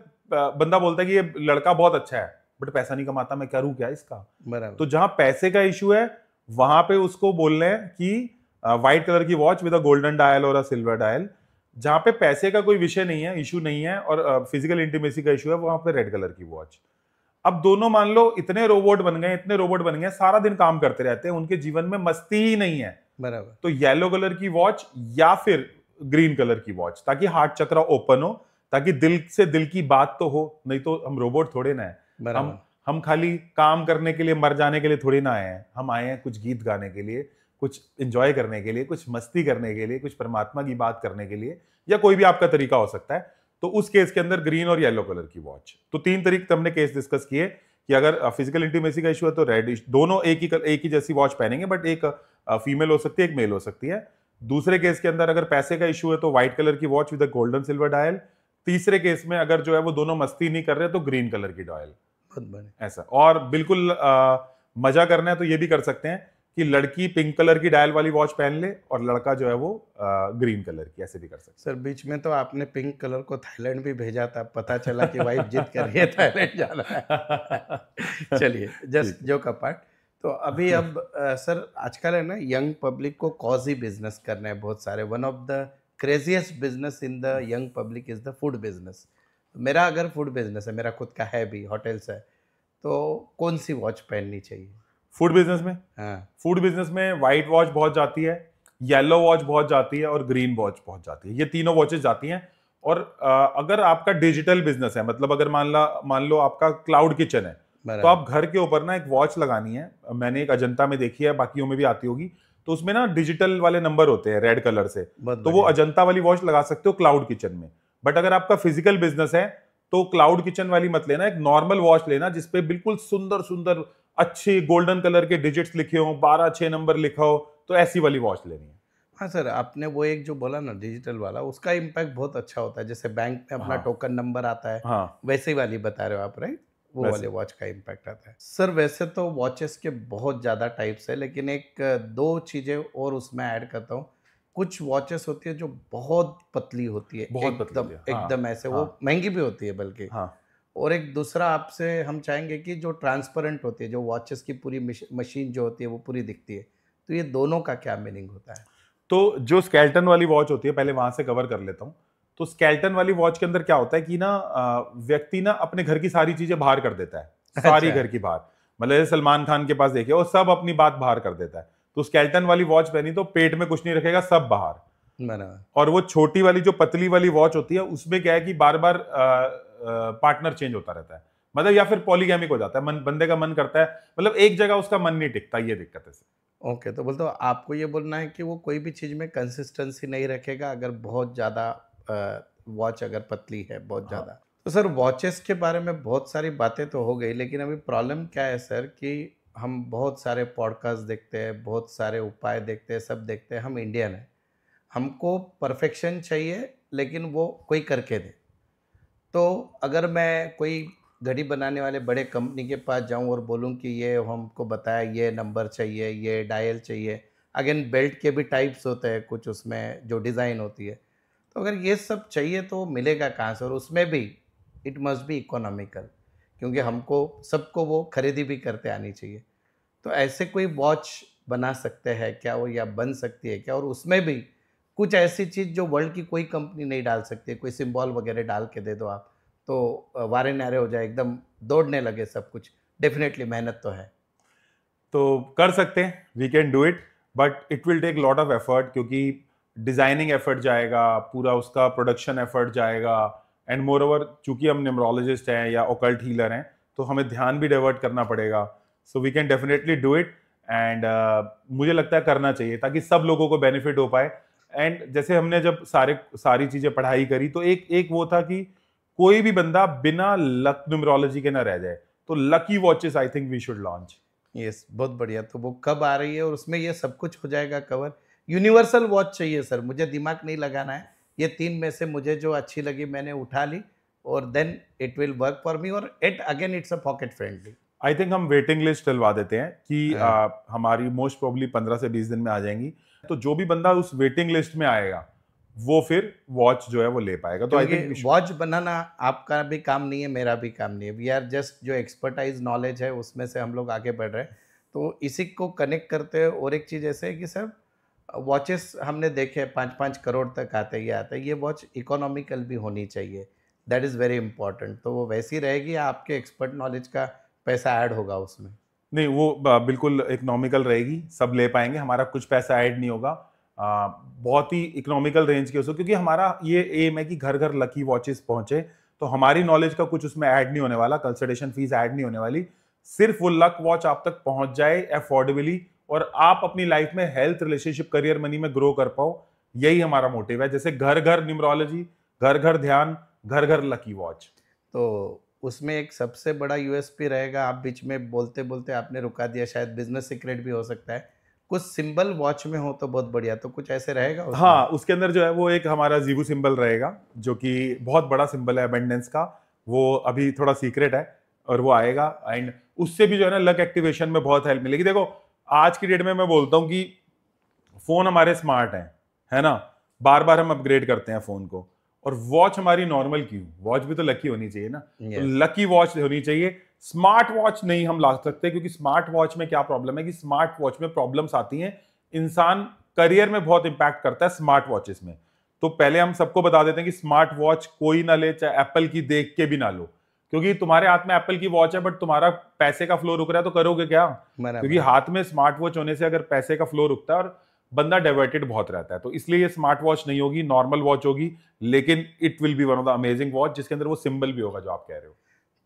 बंदा बोलता है कि ये लड़का बहुत अच्छा है बट पैसा नहीं कमाता, मैं करूं क्या इसका? बराबर। तो जहां पैसे का इशू है वहां पे उसको बोल रहे हैं कि व्हाइट कलर की watch with a golden dial और अ सिल्वर डायल। जहां पे पैसे का कोई विषय नहीं है, इशू नहीं है, और फिजिकल इंटीमेसी का इशू है, वहां पे रेड कलर की वॉच। अब दोनों मान लो इतने रोबोट बन गए, इतने रोबोट बन गए, सारा दिन काम करते रहते हैं, उनके जीवन में मस्ती ही नहीं है, बराबर। तो येलो कलर की वॉच या फिर ग्रीन कलर की वॉच, ताकि हार्ट चक्र ओपन हो, ताकि दिल से दिल की बात तो हो, नहीं तो हम रोबोट थोड़े ना है। हम खाली काम करने के लिए, मर जाने के लिए थोड़ी ना आए हैं। हम आए हैं कुछ गीत गाने के लिए, कुछ एंजॉय करने के लिए, कुछ मस्ती करने के लिए, कुछ परमात्मा की बात करने के लिए, या कोई भी आपका तरीका हो सकता है। तो उस केस के अंदर ग्रीन और येलो कलर की वॉच। तो 3 तरीके हमने केस डिस्कस किए कि अगर फिजिकल इंटीमेसी का इशू है तो रेड, दोनों एक ही जैसी वॉच पहनेंगे, बट एक फीमेल हो सकती है, एक मेल हो सकती है। दूसरे केस के अंदर अगर पैसे का इशू है तो व्हाइट कलर की watch with golden silver dial. तीसरे केस में अगर जो है वो दोनों मस्ती नहीं कर रहे तो ग्रीन कलर की डायल। ऐसा। और बिल्कुल मजा करना है तो ये भी कर सकते हैं कि लड़की पिंक कलर की डायल वाली वॉच पहन ले और लड़का जो है वो ग्रीन कलर की, ऐसे भी कर सकते सर बीच में तो आपने पिंक कलर को थाईलैंड भी भेजा था, पता चला कि वाइफ जिद कर रही है थाईलैंड जाना है। चलिए, जस्ट जोक अपार्ट। तो अभी अब सर आजकल है ना, यंग पब्लिक को कॉजी बिजनेस करना है बहुत सारे। One of the craziest business in the young public is the food business. मेरा अगर फूड बिजनेस है, मेरा खुद का है भी, होटल्स है, तो कौन सी वॉच पहननी चाहिए फूड बिजनेस में? हाँ, फूड बिजनेस में व्हाइट वॉच बहुत जाती है, येलो वॉच बहुत जाती है और ग्रीन वॉच बहुत जाती है। ये तीनों वॉचेस जाती हैं। और अगर आपका डिजिटल बिजनेस है, मतलब अगर मान लो आपका क्लाउड किचन है, तो आप घर के ऊपर ना एक वॉच लगानी है। मैंने एक अजंता में देखी है, बाकियों में भी आती होगी। तो उसमें ना डिजिटल वाले नंबर होते हैं रेड कलर से, तो वो अजंता वाली वॉच लगा सकते हो क्लाउड किचन में। बट अगर आपका फिजिकल बिजनेस है तो क्लाउड किचन वाली मत लेना, एक नॉर्मल वॉच लेना जिसपे बिल्कुल सुंदर सुंदर अच्छे गोल्डन कलर के डिजिट्स लिखे हो, 12-6 नंबर लिखा हो, तो ऐसी वाली वॉच लेनी है। हाँ सर, आपने वो एक जो बोला ना डिजिटल वाला, उसका इम्पैक्ट बहुत अच्छा होता है। जैसे बैंक में अपना टोकन नंबर आता है, हाँ, वैसे ही वाली बता रहे हो आप, राइट? वो वैसे। वाले वॉच का इम्पैक्ट आता है। सर वैसे तो वॉचेस के बहुत ज़्यादा टाइप्स है, लेकिन एक दो चीज़ें और उसमें ऐड करता हूँ। कुछ वॉचेस होती है जो बहुत पतली होती है, बहुत पतली एकदम होती है। हाँ, एकदम ऐसे, वो हाँ, महंगी भी होती है बल्कि। हाँ। और एक दूसरा आपसे हम चाहेंगे कि जो ट्रांसपेरेंट होती है, जो वॉचेस की पूरी मशीन जो होती है वो पूरी दिखती है। तो ये दोनों का क्या मीनिंग होता है? तो जो स्केल्टन वाली वॉच होती है, पहले वहां से कवर कर लेता हूँ। तो स्केल्टन वाली वॉच के अंदर क्या होता है कि ना व्यक्ति ना अपने घर की सारी चीजें बाहर कर देता है, सारी अच्छा, घर की बाहर। मतलब जैसे सलमान खान के पास देखिए, वो सब अपनी बात बाहर कर देता है। तो स्केल्टन वाली वॉच पहनी तो पेट में कुछ नहीं रखेगा, सब बाहर। बराबर। और वो छोटी वाली जो पतली वाली वॉच होती है, उसमें क्या है कि बार बार पार्टनर चेंज होता रहता है। मतलब या फिर पॉलीगैमिक हो जाता है, बंदे का मन करता है, मतलब एक जगह उसका मन नहीं टिकता, ये दिक्कत है। ओके, तो बोलते हो आपको ये बोलना है कि वो कोई भी चीज़ में कंसिस्टेंसी नहीं रखेगा अगर बहुत ज़्यादा वॉच अगर पतली है बहुत हाँ। ज़्यादा। तो सर वॉचेस के बारे में बहुत सारी बातें तो हो गई, लेकिन अभी प्रॉब्लम क्या है सर कि हम बहुत सारे पॉडकास्ट देखते हैं, बहुत सारे उपाय देखते हैं, सब देखते हैं। हम इंडियन हैं, हमको परफेक्शन चाहिए, लेकिन वो कोई करके दे। तो अगर मैं कोई घड़ी बनाने वाले बड़े कंपनी के पास जाऊं और बोलूं कि ये हमको बताया, ये नंबर चाहिए, ये डायल चाहिए, अगेन बेल्ट के भी टाइप्स होते हैं कुछ उसमें जो डिज़ाइन होती है, तो अगर ये सब चाहिए तो मिलेगा कहाँ से? और उसमें भी इट मस्ट बी इकोनॉमिकल, क्योंकि हमको सबको वो खरीदी भी करते आनी चाहिए। तो ऐसे कोई वॉच बना सकते हैं क्या वो, या बन सकती है क्या? और उसमें भी कुछ ऐसी चीज़ जो वर्ल्ड की कोई कंपनी नहीं डाल सकती है, कोई सिंबल वगैरह डाल के दे दो आप, तो वारे नारे हो जाए, एकदम दौड़ने लगे सब कुछ। डेफिनेटली मेहनत तो है। तो कर सकते हैं, we can do it, but it will take lot of effort, क्योंकि डिजाइनिंग एफर्ट जाएगा, पूरा उसका प्रोडक्शन एफर्ट जाएगा। एंड मोर ओवर चूंकि हम न्यूमरोलॉजिस्ट हैं या ओकल्ट हीलर हैं, तो हमें ध्यान भी डाइवर्ट करना पड़ेगा। So we can definitely do it. And मुझे लगता है करना चाहिए ताकि सब लोगों को बेनिफिट हो पाए। एंड जैसे हमने जब सारी चीजें पढ़ाई करी, तो एक एक वो था कि कोई भी बंदा बिना लक न्यूमरोलॉजी के ना रह जाए। तो lucky watches I think we should launch. Yes, बहुत बढ़िया। तो वो कब आ रही है और उसमें ये सब कुछ हो जाएगा कवर? यूनिवर्सल वॉच चाहिए सर, मुझे दिमाग नहीं लगाना है। ये 3 में से मुझे जो अच्छी लगी मैंने उठा ली, और then it will work for me, और it again it's a pocket friendly. I think हम वेटिंग लिस्ट डलवा देते हैं कि हाँ। हमारी मोस्ट प्रोबली 15 से 20 दिन में आ जाएंगी। तो जो भी बंदा उस वेटिंग लिस्ट में आएगा, वो फिर वॉच जो है वो ले पाएगा। तो आई थिंक क्योंकि वॉच बनाना आपका भी काम नहीं है, मेरा भी काम नहीं है। वी आर जस्ट जो एक्सपर्टाइज नॉलेज है उसमें से हम लोग आगे बढ़ रहे हैं। तो इसी को कनेक्ट करते हैं। और एक चीज़ ऐसे है कि सर वॉचेस हमने देखे 5-5 करोड़ तक आते ही आते हैं। ये वॉच इकोनॉमिकल भी होनी चाहिए, दैट इज़ वेरी इंपॉर्टेंट। तो वो वैसी रहेगी या आपके एक्सपर्ट नॉलेज का पैसा ऐड होगा उसमें? नहीं, वो बिल्कुल इकोनॉमिकल रहेगी, सब ले पाएंगे, हमारा कुछ पैसा ऐड नहीं होगा। बहुत ही इकोनॉमिकल रेंज के उसको, क्योंकि हमारा ये एम है कि घर घर लकी वॉचेस पहुंचे। तो हमारी नॉलेज का कुछ उसमें ऐड नहीं होने वाला, कंसल्टेशन फीस ऐड नहीं होने वाली, सिर्फ वो लक वॉच आप तक पहुंच जाए अफोर्डेबली और आप अपनी लाइफ में हेल्थ, रिलेशनशिप, करियर, मनी में ग्रो कर पाओ। यही हमारा मोटिव है। जैसे घर घर न्यूमरोलॉजी, घर घर ध्यान, घर घर लकी वॉच। तो उसमें एक सबसे बड़ा यूएसपी रहेगा, आप बीच में बोलते बोलते आपने रुका दिया, शायद बिजनेस सीक्रेट भी हो सकता है, कुछ सिंबल वॉच में हो तो बहुत बढ़िया, तो कुछ ऐसे रहेगा उसमें? हाँ, उसके अंदर जो है वो एक हमारा जीवू सिंबल रहेगा, जो कि बहुत बड़ा सिंबल है अबेंडेंस का। वो अभी थोड़ा सीक्रेट है और वो आएगा। एंड उससे भी जो है ना लक एक्टिवेशन में बहुत हेल्प मिलेगी। देखो आज की डेट में मैं बोलता हूँ कि फोन हमारे स्मार्ट है ना, बार बार हम अपग्रेड करते हैं फोन को, और वॉच हमारी नॉर्मल क्यों, वॉच भी तो लकी होनी चाहिए ना। तो लकी वॉच होनी चाहिए। स्मार्ट वॉच नहीं हम ला सकते, क्योंकि स्मार्ट वॉच में क्या प्रॉब्लम है कि स्मार्ट वॉच में प्रॉब्लम्स आती हैं, इंसान करियर में बहुत इंपैक्ट करता है स्मार्ट वॉचेस में। तो पहले हम सबको बता देते हैं कि स्मार्ट वॉच कोई ना ले, चाहे एप्पल की देख के भी ना लो, क्योंकि तुम्हारे हाथ में एप्पल की वॉच है बट तुम्हारा पैसे का फ्लो रुक रहा है तो करोगे क्या? क्योंकि हाथ में स्मार्ट वॉच होने से अगर पैसे का फ्लो रुकता है और बंदा डाइवर्टेड बहुत रहता है, तो इसलिए ये स्मार्ट वॉच नहीं होगी, नॉर्मल वॉच होगी, लेकिन it will be one of the amazing watch जिसके अंदर वो सिंबल भी होगा जो आप कह रहे हो।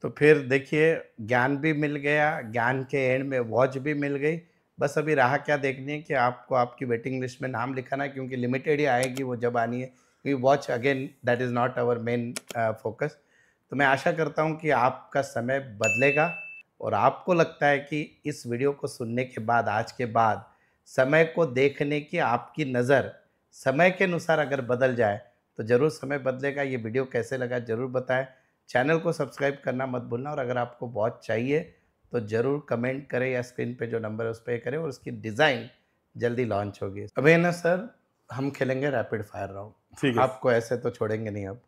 तो फिर देखिए, ज्ञान भी मिल गया, ज्ञान के एंड में वॉच भी मिल गई। बस अभी राह क्या देखनी है कि आपको आपकी वेटिंग लिस्ट में नाम लिखाना है, क्योंकि लिमिटेड ही आएगी वो जब आनी है, क्योंकि watch again that is not our main focus. तो मैं आशा करता हूँ कि आपका समय बदलेगा और आपको लगता है कि इस वीडियो को सुनने के बाद, आज के बाद, समय को देखने की आपकी नज़र समय के अनुसार अगर बदल जाए तो ज़रूर समय बदलेगा। ये वीडियो कैसे लगा ज़रूर बताएं। चैनल को सब्सक्राइब करना मत भूलना, और अगर आपको वॉच चाहिए तो ज़रूर कमेंट करें या स्क्रीन पे जो नंबर है उस पर करें, और उसकी डिज़ाइन जल्दी लॉन्च होगी। अभी ना सर, हम खेलेंगे रैपिड फायर राउंड। ठीक है। आपको ऐसे तो छोड़ेंगे नहीं। अब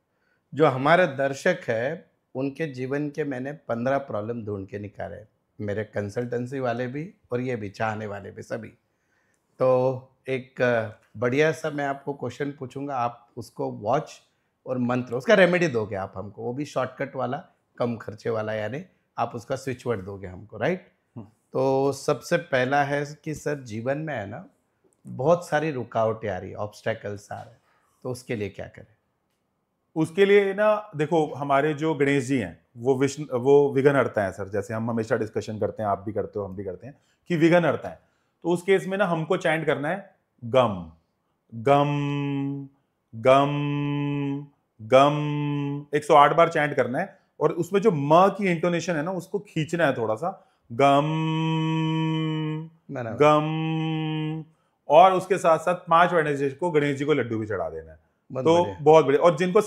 जो हमारे दर्शक है उनके जीवन के मैंने 15 प्रॉब्लम ढूंढ के निकाले, मेरे कंसल्टेंसी वाले भी और ये भी चाहने वाले भी सभी। तो एक बढ़िया सा मैं आपको क्वेश्चन पूछूंगा, आप उसको वॉच और मंत्र, उसका रेमेडी दोगे आप हमको, वो भी शॉर्टकट वाला, कम खर्चे वाला, यानी आप उसका स्विच वर्ड दोगे हमको, राइट? तो सबसे पहला है कि सर जीवन में है ना बहुत सारी रुकावटें आ रही है, ऑब्स्टेकल्स आ रहे हैं, तो उसके लिए क्या करें? उसके लिए ना देखो, हमारे जो गणेश जी हैं वो विघ्न हरता है सर। जैसे हम हमेशा डिस्कशन करते हैं, आप भी करते हो, हम भी करते हैं कि विघ्न हरता है। तो उस केस में ना हमको चैंट करना है गम गम गम गम, 108 बार चैंट करना है, और उसमें जो म की इंटोनेशन है ना उसको खींचना है थोड़ा सा, गम गम। और उसके साथ साथ 5 वेडनेसडे को गणेश जी को लड्डू भी चढ़ा देना है। तो बहुत बढ़िया। और जिनका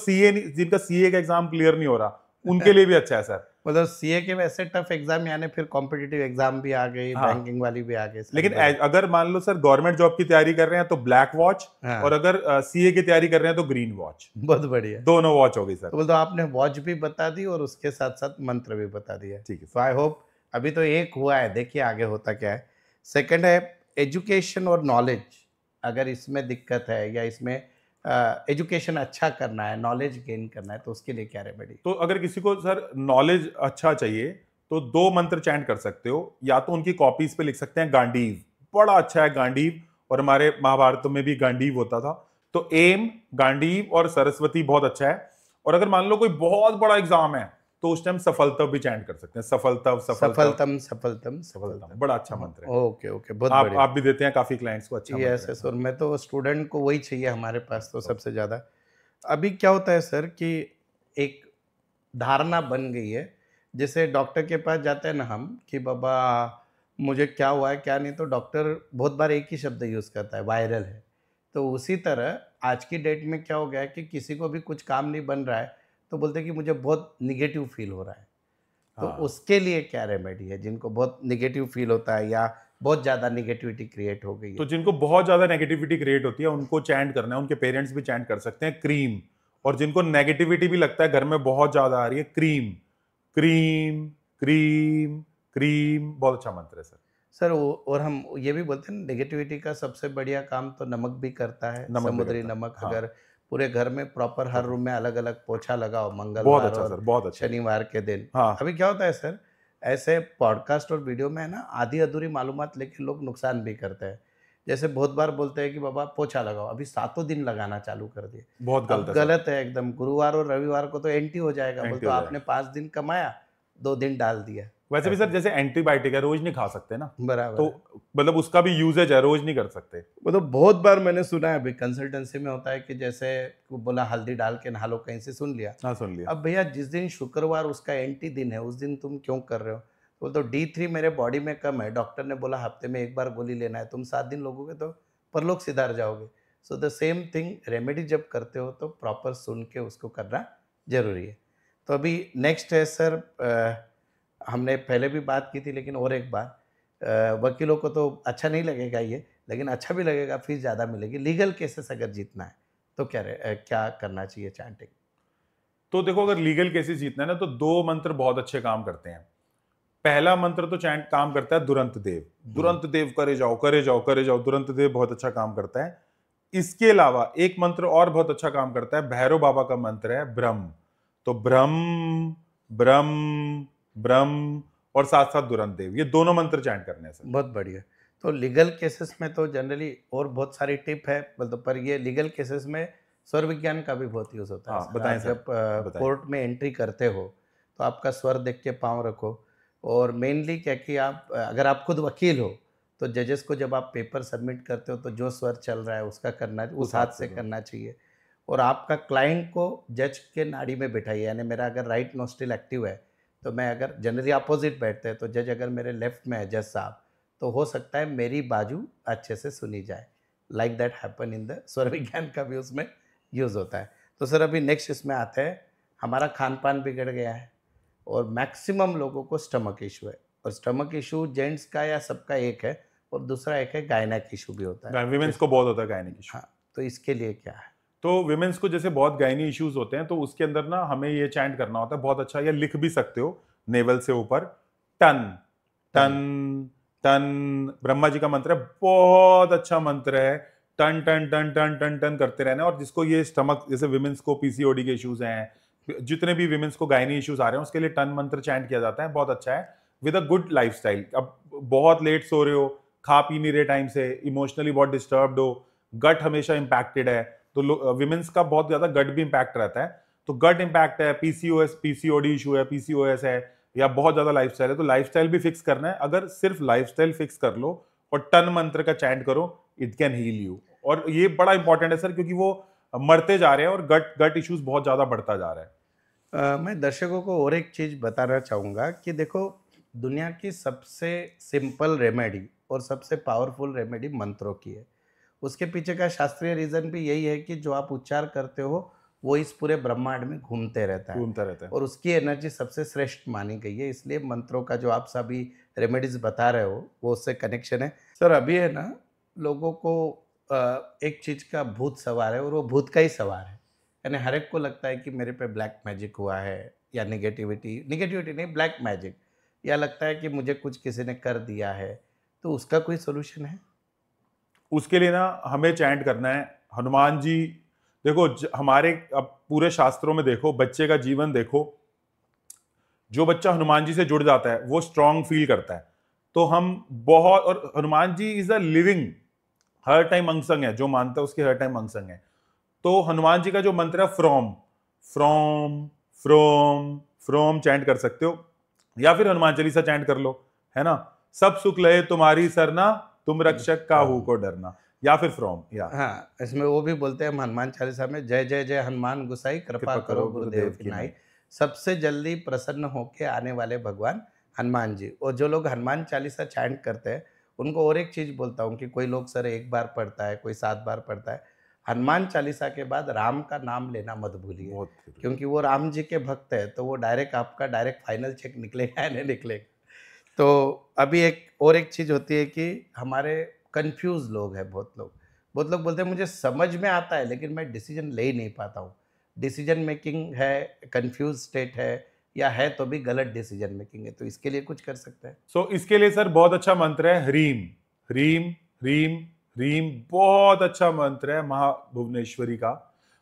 सीए का एग्जाम क्लियर नहीं हो रहा उनके लिए भी अच्छा है सर। मतलब सीए के वैसे टफ एग्जाम, यानी फिर कॉम्पिटिटिव एग्जाम भी आ गई, हाँ। बैंकिंग वाली भी आ गई। लेकिन अगर मान लो सर गवर्नमेंट जॉब की तैयारी कर रहे हैं तो ब्लैक वॉच, हाँ। और अगर सीए की तैयारी कर रहे हैं तो ग्रीन वॉच। बहुत बढ़िया, दोनों वॉच हो गई सर। तो बोल दो, आपने वॉच भी बता दी और उसके साथ साथ मंत्र भी बता दिया। ठीक है। तो आई होप अभी तो एक हुआ है, देखिए आगे होता क्या है। सेकंड है एजुकेशन और नॉलेज, अगर इसमें दिक्कत है या इसमें एजुकेशन अच्छा करना है, नॉलेज गेन करना है, तो उसके लिए क्या रेमेडी? तो अगर किसी को सर नॉलेज अच्छा चाहिए तो 2 मंत्र चैंट कर सकते हो, या तो उनकी कॉपीज पे लिख सकते हैं गांडीव, बड़ा अच्छा है गांडीव, और हमारे महाभारत में भी गांडीव होता था। तो एम, गांडीव और सरस्वती बहुत अच्छा है। और अगर मान लो कोई बहुत बड़ा एग्जाम है तो उस टाइम सफलतव भी चैंट कर सकते हैं, सफलतव सफलतम सफलतम सफलतम, बड़ा अच्छा मंत्र है। ओके ओके, बहुत बढ़िया। आप भी देते हैं काफी क्लाइंट्स को अच्छा यस यस, और मैं तो स्टूडेंट को वही चाहिए हमारे पास तो सबसे ज़्यादा। अभी क्या होता है सर कि एक धारणा बन गई है, जैसे डॉक्टर के पास जाते हैं ना हम कि बाबा मुझे क्या हुआ है क्या नहीं, तो डॉक्टर बहुत बार एक ही शब्द यूज़ करता है, वायरल है। तो उसी तरह आज की डेट में क्या हो गया है कि किसी को भी कुछ काम नहीं बन रहा है तो बोलते हैं कि मुझे बहुत निगेटिव फील हो रहा है। तो उसके लिए क्या रेमेडी है जिनको बहुत निगेटिव फील होता है या बहुत ज़्यादा निगेटिविटी क्रिएट हो गई है? तो जिनको बहुत ज्यादा नेगेटिविटी क्रिएट होती है उनको चैंट करना है, उनके पेरेंट्स भी चैंट कर सकते हैं क्रीम। और जिनको नेगेटिविटी भी लगता है घर में बहुत ज्यादा आ रही है, क्रीम क्रीम क्रीम क्रीम, बहुत अच्छा मंत्र है सर। सर और हम ये भी बोलते हैं नेगेटिविटी का सबसे बढ़िया काम तो नमक भी करता है, समुद्री नमक। हाँ। अगर पूरे घर में प्रॉपर हर रूम में अलग अलग पोछा लगाओ मंगलवार अच्छा और बहुत अच्छा शनिवार के दिन। हाँ। अभी क्या होता है सर, ऐसे पॉडकास्ट और वीडियो में है ना आधी अधूरी मालूमात लेके लोग नुकसान भी करते हैं। जैसे बहुत बार बोलते हैं कि बाबा पोछा लगाओ, अभी 7 दिन लगाना चालू कर दिए। बहुत गलत अब है सर, गलत है एकदम, गुरुवार और रविवार को तो एंटी हो जाएगा, बोले एंटी तो हो आपने जाएगा। 5 दिन कमाया, 2 दिन डाल दिया, वैसे भी सर ऐसे। जैसे एंटीबायोटिक है, रोज नहीं खा सकते ना, बराबर तो है। मतलब उसका भी यूजेज है, रोज नहीं कर सकते। वो तो बहुत बार मैंने सुना है, अभी कंसल्टेंसी में होता है कि जैसे वो बोला हल्दी डाल के नहा लो, कहीं से सुन लिया। हाँ, सुन लिया। अब भैया जिस दिन शुक्रवार उसका एंटी दिन है, उस दिन तुम क्यों कर रहे हो? वो तो D3 मेरे बॉडी में कम है, डॉक्टर ने बोला हफ्ते में 1 बार गोली लेना है, तुम 7 दिन लोगोगे तो परलोक सिधार जाओगे। So the same thing, remedy जब करते हो तो प्रॉपर सुन के उसको करना ज़रूरी है। तो अभी नेक्स्ट है सर, हमने पहले भी बात की थी लेकिन और एक बार, वकीलों को तो अच्छा नहीं लगेगा ये, लेकिन अच्छा भी लगेगा, फीस ज़्यादा मिलेगी। लीगल केसेस अगर जीतना है तो क्या करना चाहिए चैंटिंग? तो देखो, अगर लीगल केसेस जीतना है ना, तो 2 मंत्र बहुत अच्छे काम करते हैं। पहला मंत्र तो चैंट काम करता है दुरंत देव। हुँ, दुरंत देव करे जाओ, करे जाओ, करे जाओ, दुरंत देव बहुत अच्छा काम करता है। इसके अलावा एक मंत्र और बहुत अच्छा काम करता है, भैरव बाबा का मंत्र है ब्रह्म। तो ब्रह्म, ब्रह्म, ब्रह्म, और साथ साथ दुरंत देव, ये दोनों मंत्र चैंट करने हैं सर। बहुत बढ़िया। तो लीगल केसेस में तो जनरली और बहुत सारी टिप है, मतलब पर ये लीगल केसेस में स्वर विज्ञान का भी बहुत यूज़ होता है हाँ, सर। बताएं आप सर, जब बताएं। कोर्ट में एंट्री करते हो, तो आपका स्वर देख के पाँव रखो, और मेनली क्या कि आप अगर आप खुद वकील हो, तो जजेस को जब आप पेपर सबमिट करते हो, तो जो स्वर चल रहा है उसका करना, उस उस हाथ हाथ से से करो। करना चाहिए। और आपका क्लाइंट को जज के नाड़ी में बिठाइए, यानी मेरा अगर राइट नोस्ट्रिल एक्टिव है, तो मैं अगर जनरली अपोजिट बैठते हैं, तो जज अगर मेरे लेफ्ट में है जज साहब, तो हो सकता है मेरी बाजू अच्छे से सुनी जाए। Like that happen in the स्वर विज्ञान का भी उसमें यूज़ होता है। तो सर अभी नेक्स्ट इसमें आते हैं, हमारा खान-पान बिगड़ गया है और मैक्सिमम लोगों को स्टमक इश्यू है, और स्टमक इश्यू जेंट्स का या सबका एक है, और दूसरा एक है गायनेक इश्यू भी होता है। तो विमेंस इस को बहुत होता है गायनिक इशू। हाँ, तो इसके लिए क्या है? तो विमेंस को जैसे बहुत गायनी इश्यूज होते हैं, तो उसके अंदर ना हमें ये चैंट करना होता है बहुत अच्छा, या लिख भी सकते हो नेवल से ऊपर, टन, टन, टन। टन। ब्रह्मा जी का मंत्र है, बहुत अच्छा मंत्र है। टन टन टन टन टन टन करते रहना है। और जिसको ये स्टमक, जैसे विमेंस को पीसीओडी के इश्यूज हैं, जितने भी विमेंस को गायनी इश्यूज आ रहे हैं, उसके लिए टन मंत्र चैंट किया जाता है, बहुत अच्छा है। With a good lifestyle. अब बहुत लेट सो रहे हो, खा पी नहीं रहे टाइम से, इमोशनली बहुत डिस्टर्ब्ड हो, गट हमेशा इंपैक्टेड है, तो विमेंस का बहुत ज्यादा गट भी इंपैक्ट रहता है। तो गट इंपैक्ट है, पीसीओएस, पीसीओडी इशू है, पीसीओएस है, या बहुत ज्यादा लाइफस्टाइल है, तो लाइफस्टाइल भी फिक्स करना है। अगर सिर्फ लाइफस्टाइल फिक्स कर लो और टन मंत्र का चैंट करो, इट कैन हील यू। और ये बड़ा इंपॉर्टेंट है सर, क्योंकि वो मरते जा रहे हैं और गट गट इश्यूज बहुत ज्यादा बढ़ता जा रहा है। मैं दर्शकों को और एक चीज़ बताना चाहूँगा कि देखो, दुनिया की सबसे सिंपल रेमेडी और सबसे पावरफुल रेमेडी मंत्रों की है। उसके पीछे का शास्त्रीय रीज़न भी यही है कि जो आप उच्चार करते हो, वो इस पूरे ब्रह्मांड में घूमते रहता है, घूमता रहता है। और उसकी एनर्जी सबसे श्रेष्ठ मानी गई है। इसलिए मंत्रों का जो आप सभी रेमेडीज़ बता रहे हो, वो उससे कनेक्शन है। सर अभी है ना, लोगों को एक चीज़ का भूत सवार है, और वो भूत का ही सवार है। यानी हर एक को लगता है कि मेरे पे ब्लैक मैजिक हुआ है, या नेगेटिविटी नेगेटिविटी नहीं, ब्लैक मैजिक, या लगता है कि मुझे कुछ किसी ने कर दिया है। तो उसका कोई सॉल्यूशन है? उसके लिए ना हमें चैंट करना है हनुमान जी। देखो, हमारे अब पूरे शास्त्रों में देखो, बच्चे का जीवन देखो, जो बच्चा हनुमान जी से जुड़ जाता है वो स्ट्रांग फील करता है। तो हम बहुत, और Hanuman ji is a living, हर टाइम अंगसंग है, जो मानता है उसके हर टाइम अंगसंग है। तो हनुमान जी का जो मंत्र है, from, from, from, from chant कर सकते हो, या फिर हनुमान चालीसा चैंट कर लो, है ना। सब सुख लहे तुम्हारी सरना, तुम रक्षक काहू को डरना, या फिर फ्रॉम, या हाँ, इसमें वो भी बोलते हैं हम हनुमान चालीसा में, जय जय जय हनुमान गोसाई, कृपा कृपा करो करो गुरुदेव गुरुदेव की की नाई। नाई। सबसे जल्दी प्रसन्न होके आने वाले भगवान हनुमान जी। और जो लोग हनुमान चालीसा चैंट करते हैं, उनको और एक चीज़ बोलता हूँ कि कोई लोग सर 1 बार पढ़ता है, कोई 7 बार पढ़ता है। हनुमान चालीसा के बाद राम का नाम लेना मत भूलिए, बहुत। क्योंकि वो राम जी के भक्त हैं, तो वो डायरेक्ट आपका डायरेक्ट फाइनल चेक निकलेगा या नहीं निकलेगा। तो अभी एक और एक चीज़ होती है कि हमारे कन्फ्यूज़ लोग हैं बहुत लोग। बहुत लोग बोलते हैं मुझे समझ में आता है लेकिन मैं डिसीज़न ले ही नहीं पाता हूँ। डिसीज़न मेकिंग है, कन्फ्यूज़ स्टेट है, या है तो भी गलत डिसीज़न मेकिंग है, तो इसके लिए कुछ कर सकते हैं? सो इसके लिए सर बहुत अच्छा मंत्र है, ह्रीम, ह्रीम, ह्रीम, ह्रीम। बहुत अच्छा मंत्र है महाभुवनेश्वरी का,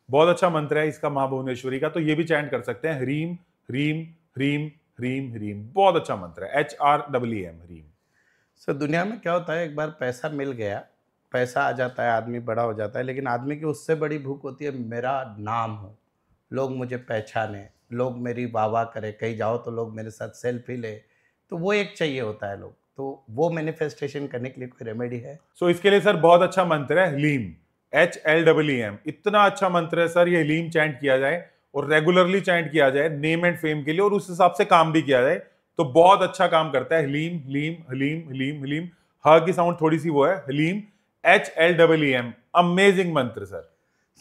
बहुत अच्छा मंत्र है इसका, महाभुवनेश्वरी का। तो ये भी चैंट कर सकते हैं, ह्रीम, ह्रीम, ह्रीम, ह्रीम, ह्रीम। बहुत अच्छा मंत्र है, HREEM, ह्रीम। सो दुनिया में क्या होता है, एक बार पैसा मिल गया, पैसा आ जाता है, आदमी बड़ा हो जाता है, लेकिन आदमी की उससे बड़ी भूख होती है मेरा नाम हो, लोग मुझे पहचाने, लोग मेरी वाह वाह करें, कहीं जाओ तो लोग मेरे साथ सेल्फी ले, तो वो एक चाहिए होता है लोग। तो वो मैनिफेस्टेशन करने के लिए कोई रेमेडी है? सो इसके लिए सर बहुत अच्छा मंत्र है हलीम, HLEEM। इतना अच्छा मंत्र है सर, ये हलीम चैंट किया जाए और रेगुलरली चैंट किया जाए नेम एंड फेम के लिए, और उस हिसाब से काम भी किया जाए तो बहुत अच्छा काम करता है। हलीम हलीम हलीम हलीम हलीम, ह की साउंड थोड़ी सी वो है, हलीम HLEEM, अमेजिंग मंत्र सर।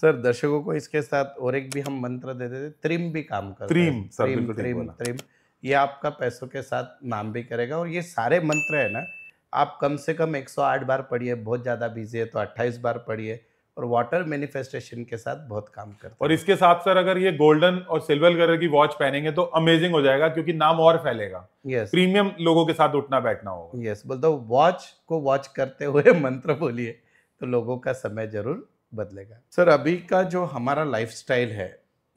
सर दर्शकों को इसके साथ और एक भी हम मंत्र दे देते, त्रिम भी काम करता है। त्रिम सर, त्रिम बिल्कुल ठीक त्रिम बोला। त्रिम, ये आपका पैसों के साथ नाम भी करेगा। और ये सारे मंत्र है ना, आप कम से कम 108 बार पढ़िए, बहुत ज़्यादा बिजी है तो 28 बार पढ़िए, और वाटर मैनिफेस्टेशन के साथ बहुत काम करते और हैं। इसके साथ सर अगर ये गोल्डन और सिल्वर कलर की वॉच पहनेंगे तो अमेजिंग हो जाएगा, क्योंकि नाम और फैलेगा, यस प्रीमियम लोगों के साथ उठना बैठना होगा। यस, बोल दो वॉच को वॉच करते हुए मंत्र बोलिए तो लोगों का समय जरूर बदलेगा। सर अभी का जो हमारा लाइफस्टाइल है,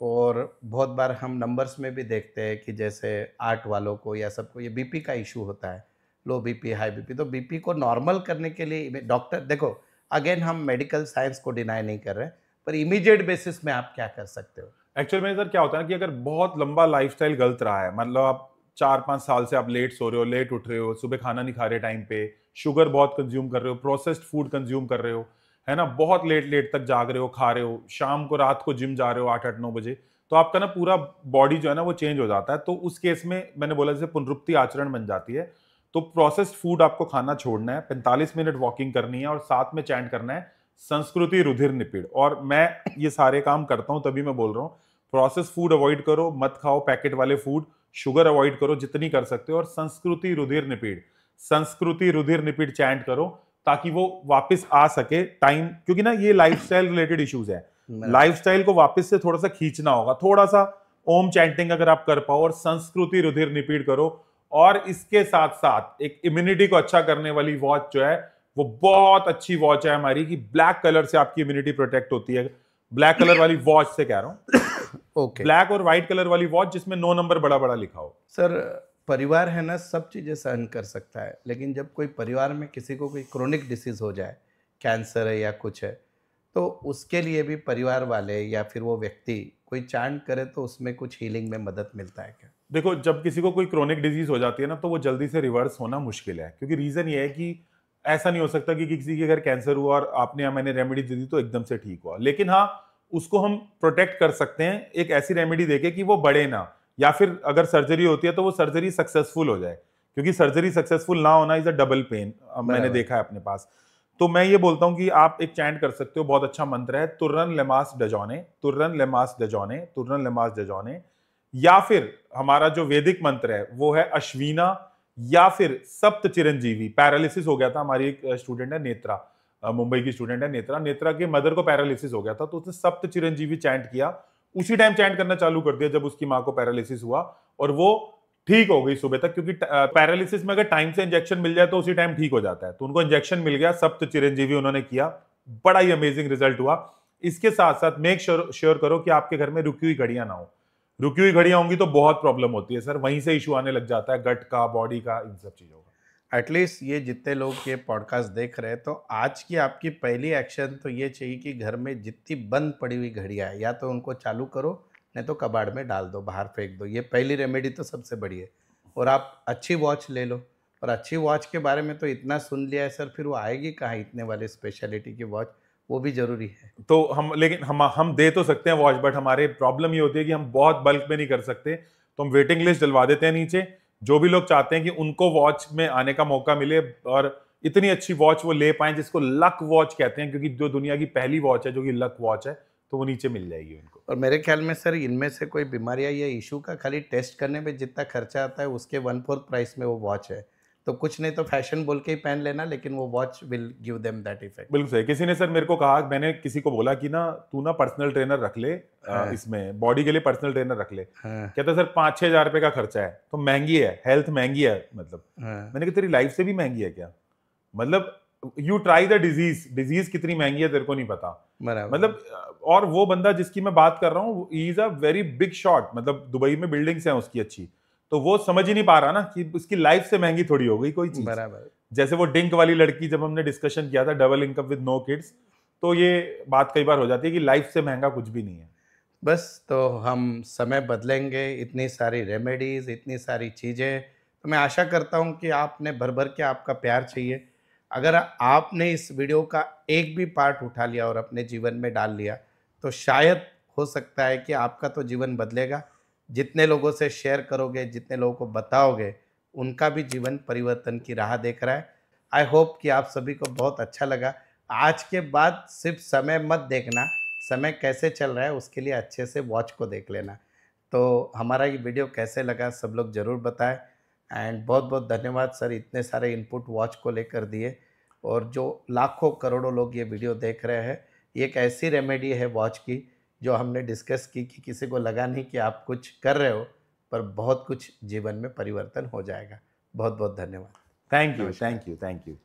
और बहुत बार हम नंबर्स में भी देखते हैं कि जैसे आर्ट वालों को या सबको ये बीपी का इशू होता है, लो बीपी हाई बीपी, तो बीपी को नॉर्मल करने के लिए डॉक्टर, देखो अगेन हम मेडिकल साइंस को डिनाई नहीं कर रहे, पर इमीडिएट बेसिस में आप क्या कर सकते हो? एक्चुअल में सर क्या होता है ना कि अगर बहुत लंबा लाइफस्टाइल गलत रहा है, मतलब आप 4-5 साल से आप लेट सो रहे हो, लेट उठ रहे हो, सुबह खाना नहीं खा रहे टाइम पे, शुगर बहुत कंज्यूम कर रहे हो, प्रोसेस्ड फूड कंज्यूम कर रहे हो, है ना, बहुत लेट लेट तक जाग रहे हो, खा रहे हो, शाम को रात को जिम जा रहे हो 8-8-9 बजे, तो आपका ना पूरा बॉडी जो है ना वो चेंज हो जाता है। तो उस केस में मैंने बोला जैसे पुनरुक्ति आचरण बन जाती है, तो प्रोसेस्ड फूड आपको खाना छोड़ना है, 45 मिनट वॉकिंग करनी है और साथ में चैंट करना है संस्कृति रुधिर निपीड़। और मैं ये सारे काम करता हूं तभी मैं बोल रहा हूँ, प्रोसेस फूड अवॉइड करो, मत खाओ पैकेट वाले फूड, शुगर अवॉइड करो जितनी कर सकते हो, और संस्कृति रुधिर निपीड़, संस्कृति रुधिर निपीड़ चैंट करो ताकि वो वापस आ सके टाइम, क्योंकि ना ये लाइफस्टाइल रिलेटेड इश्यूज है, लाइफस्टाइल को वापस से थोड़ा सा खींचना होगा, थोड़ा सा ओम चैंटिंग अगर आप कर पाओ और संस्कृति रुधिर निपीड़ करो, और इसके साथ साथ एक इम्यूनिटी को अच्छा करने वाली वॉच जो है वो बहुत अच्छी वॉच है हमारी, कि ब्लैक कलर से आपकी इम्यूनिटी प्रोटेक्ट होती है, ब्लैक कलर वाली वॉच से कह रहा हूँ, ओके ब्लैक और व्हाइट कलर वाली वॉच जिसमें 9 नंबर बड़ा बड़ा लिखा हो। सर परिवार है ना, सब चीज़ें सहन कर सकता है, लेकिन जब कोई परिवार में किसी को कोई क्रोनिक डिसीज हो जाए, कैंसर है या कुछ है, तो उसके लिए भी परिवार वाले या फिर वो व्यक्ति कोई चांट करे तो उसमें कुछ हीलिंग में मदद मिलता है क्या? देखो, जब किसी को कोई क्रोनिक डिजीज हो जाती है ना तो वो जल्दी से रिवर्स होना मुश्किल है, क्योंकि रीजन ये है कि ऐसा नहीं हो सकता कि किसी के अगर कैंसर हुआ और आपने या मैंने रेमेडी दे दी तो एकदम से ठीक हुआ, लेकिन हाँ उसको हम प्रोटेक्ट कर सकते हैं एक ऐसी रेमेडी देके कि वो बढ़े ना, या फिर अगर सर्जरी होती है तो वो सर्जरी सक्सेसफुल हो जाए, क्योंकि सर्जरी सक्सेसफुल ना होना इज अ डबल पेन, मैंने देखा है अपने पास। तो मैं ये बोलता हूँ कि आप एक चैंट कर सकते हो, बहुत अच्छा मंत्र है, तुर्रन लेमास डजौने, तुर्रन लेमास डजौने, तुर्रन लेमास डजौने, या फिर हमारा जो वैदिक मंत्र है वो है अश्विना, या फिर सप्त चिरंजीवी। पैरालिसिस हो गया था, हमारी एक स्टूडेंट है नेत्रा, मुंबई की स्टूडेंट है नेत्रा, नेत्रा के मदर को पैरालिसिस हो गया था, तो उसने सप्त चिरंजीवी चैंट किया, उसी टाइम चैंट करना चालू कर दिया जब उसकी माँ को पैरालिसिस हुआ, और वो ठीक हो गई सुबह तक, क्योंकि पैरालिसिस में अगर टाइम से इंजेक्शन मिल जाए तो उसी टाइम ठीक हो जाता है, तो उनको इंजेक्शन मिल गया, सप्त चिरंजीवी उन्होंने किया, बड़ा ही अमेजिंग रिजल्ट हुआ। इसके साथ साथ मेक श्योर करो कि आपके घर में रुकी हुई घड़ियां ना हो, रुकी हुई घड़ियां होंगी तो बहुत प्रॉब्लम होती है सर, वहीं से इशू आने लग जाता है, गट का, बॉडी का, इन सब चीजों का। एटलीस्ट ये जितने लोग ये पॉडकास्ट देख रहे हैं, तो आज की आपकी पहली एक्शन तो ये चाहिए कि घर में जितनी बंद पड़ी हुई घड़ियां है या तो उनको चालू करो, नहीं तो कबाड़ में डाल दो, बाहर फेंक दो। ये पहली रेमेडी तो सबसे बड़ी है। और आप अच्छी वॉच ले लो, और अच्छी वॉच के बारे में तो इतना सुन लिया है सर, फिर वो आएगी कहाँ इतने वाले स्पेशलिटी की वॉच, वो भी जरूरी है। तो लेकिन हम दे तो सकते हैं वॉच, बट हमारे प्रॉब्लम ये होती है कि हम बहुत बल्क में नहीं कर सकते, तो हम वेटिंग लिस्ट डलवा देते हैं नीचे, जो भी लोग चाहते हैं कि उनको वॉच में आने का मौका मिले और इतनी अच्छी वॉच वो ले पाए, जिसको लक वॉच कहते हैं, क्योंकि जो दुनिया की पहली वॉच है जो कि लक वॉच है, तो वो नीचे मिल जाएगी उनको। और मेरे ख्याल में सर इनमें से कोई बीमारियां या इशू का खाली टेस्ट करने में जितना खर्चा आता है उसके 1/4 प्राइस में वो वॉच है, तो कुछ नहीं तो फैशन बोल के ही पहन लेना, लेकिन वो watch will give them that effect. बिल्कुल सही। किसी ने सर मेरे को कहा, मैंने किसी को बोला कि ना तू ना पर्सनल ट्रेनर रख ले, हाँ। इसमें बॉडी के लिए पर्सनल ट्रेनर रख ले। हाँ। कहता सर 5-6 हजार रुपए का खर्चा है, तो महंगी है, हेल्थ महंगी है, मतलब हाँ। मैंने कहा तेरी लाइफ से भी महंगी है क्या, मतलब यू ट्राई द डिजीज कितनी महंगी है तेरे को नहीं पता, मतलब। और वो बंदा जिसकी मैं बात कर रहा हूँ is a very big shot, मतलब दुबई में बिल्डिंग्स हैं उसकी अच्छी, तो वो समझ ही नहीं पा रहा ना कि उसकी लाइफ से महंगी थोड़ी हो गई कोई चीज। बराबर। जैसे वो डिंक वाली लड़की, जब हमने डिस्कशन किया था double income with no kids, तो ये बात कई बार हो जाती है कि लाइफ से महंगा कुछ भी नहीं है। बस तो हम समय बदलेंगे, इतनी सारी रेमेडीज, इतनी सारी चीज़ें, तो मैं आशा करता हूँ कि आपने भर भर के आपका प्यार चाहिए। अगर आपने इस वीडियो का एक भी पार्ट उठा लिया और अपने जीवन में डाल लिया, तो शायद हो सकता है कि आपका तो जीवन बदलेगा। जितने लोगों से शेयर करोगे, जितने लोगों को बताओगे, उनका भी जीवन परिवर्तन की राह देख रहा है। आई होप कि आप सभी को बहुत अच्छा लगा। आज के बाद सिर्फ समय मत देखना, समय कैसे चल रहा है उसके लिए अच्छे से वॉच को देख लेना। तो हमारा ये वीडियो कैसे लगा सब लोग ज़रूर बताएं। एंड बहुत बहुत धन्यवाद सर, इतने सारे इनपुट वॉच को लेकर दिए। और जो लाखों करोड़ों लोग ये वीडियो देख रहे हैं, ये एक ऐसी रेमेडी है वॉच की जो हमने डिस्कस की कि किसी को लगा नहीं कि आप कुछ कर रहे हो, पर बहुत कुछ जीवन में परिवर्तन हो जाएगा। बहुत बहुत धन्यवाद। थैंक यू, नमस्कार। Thank you, thank you.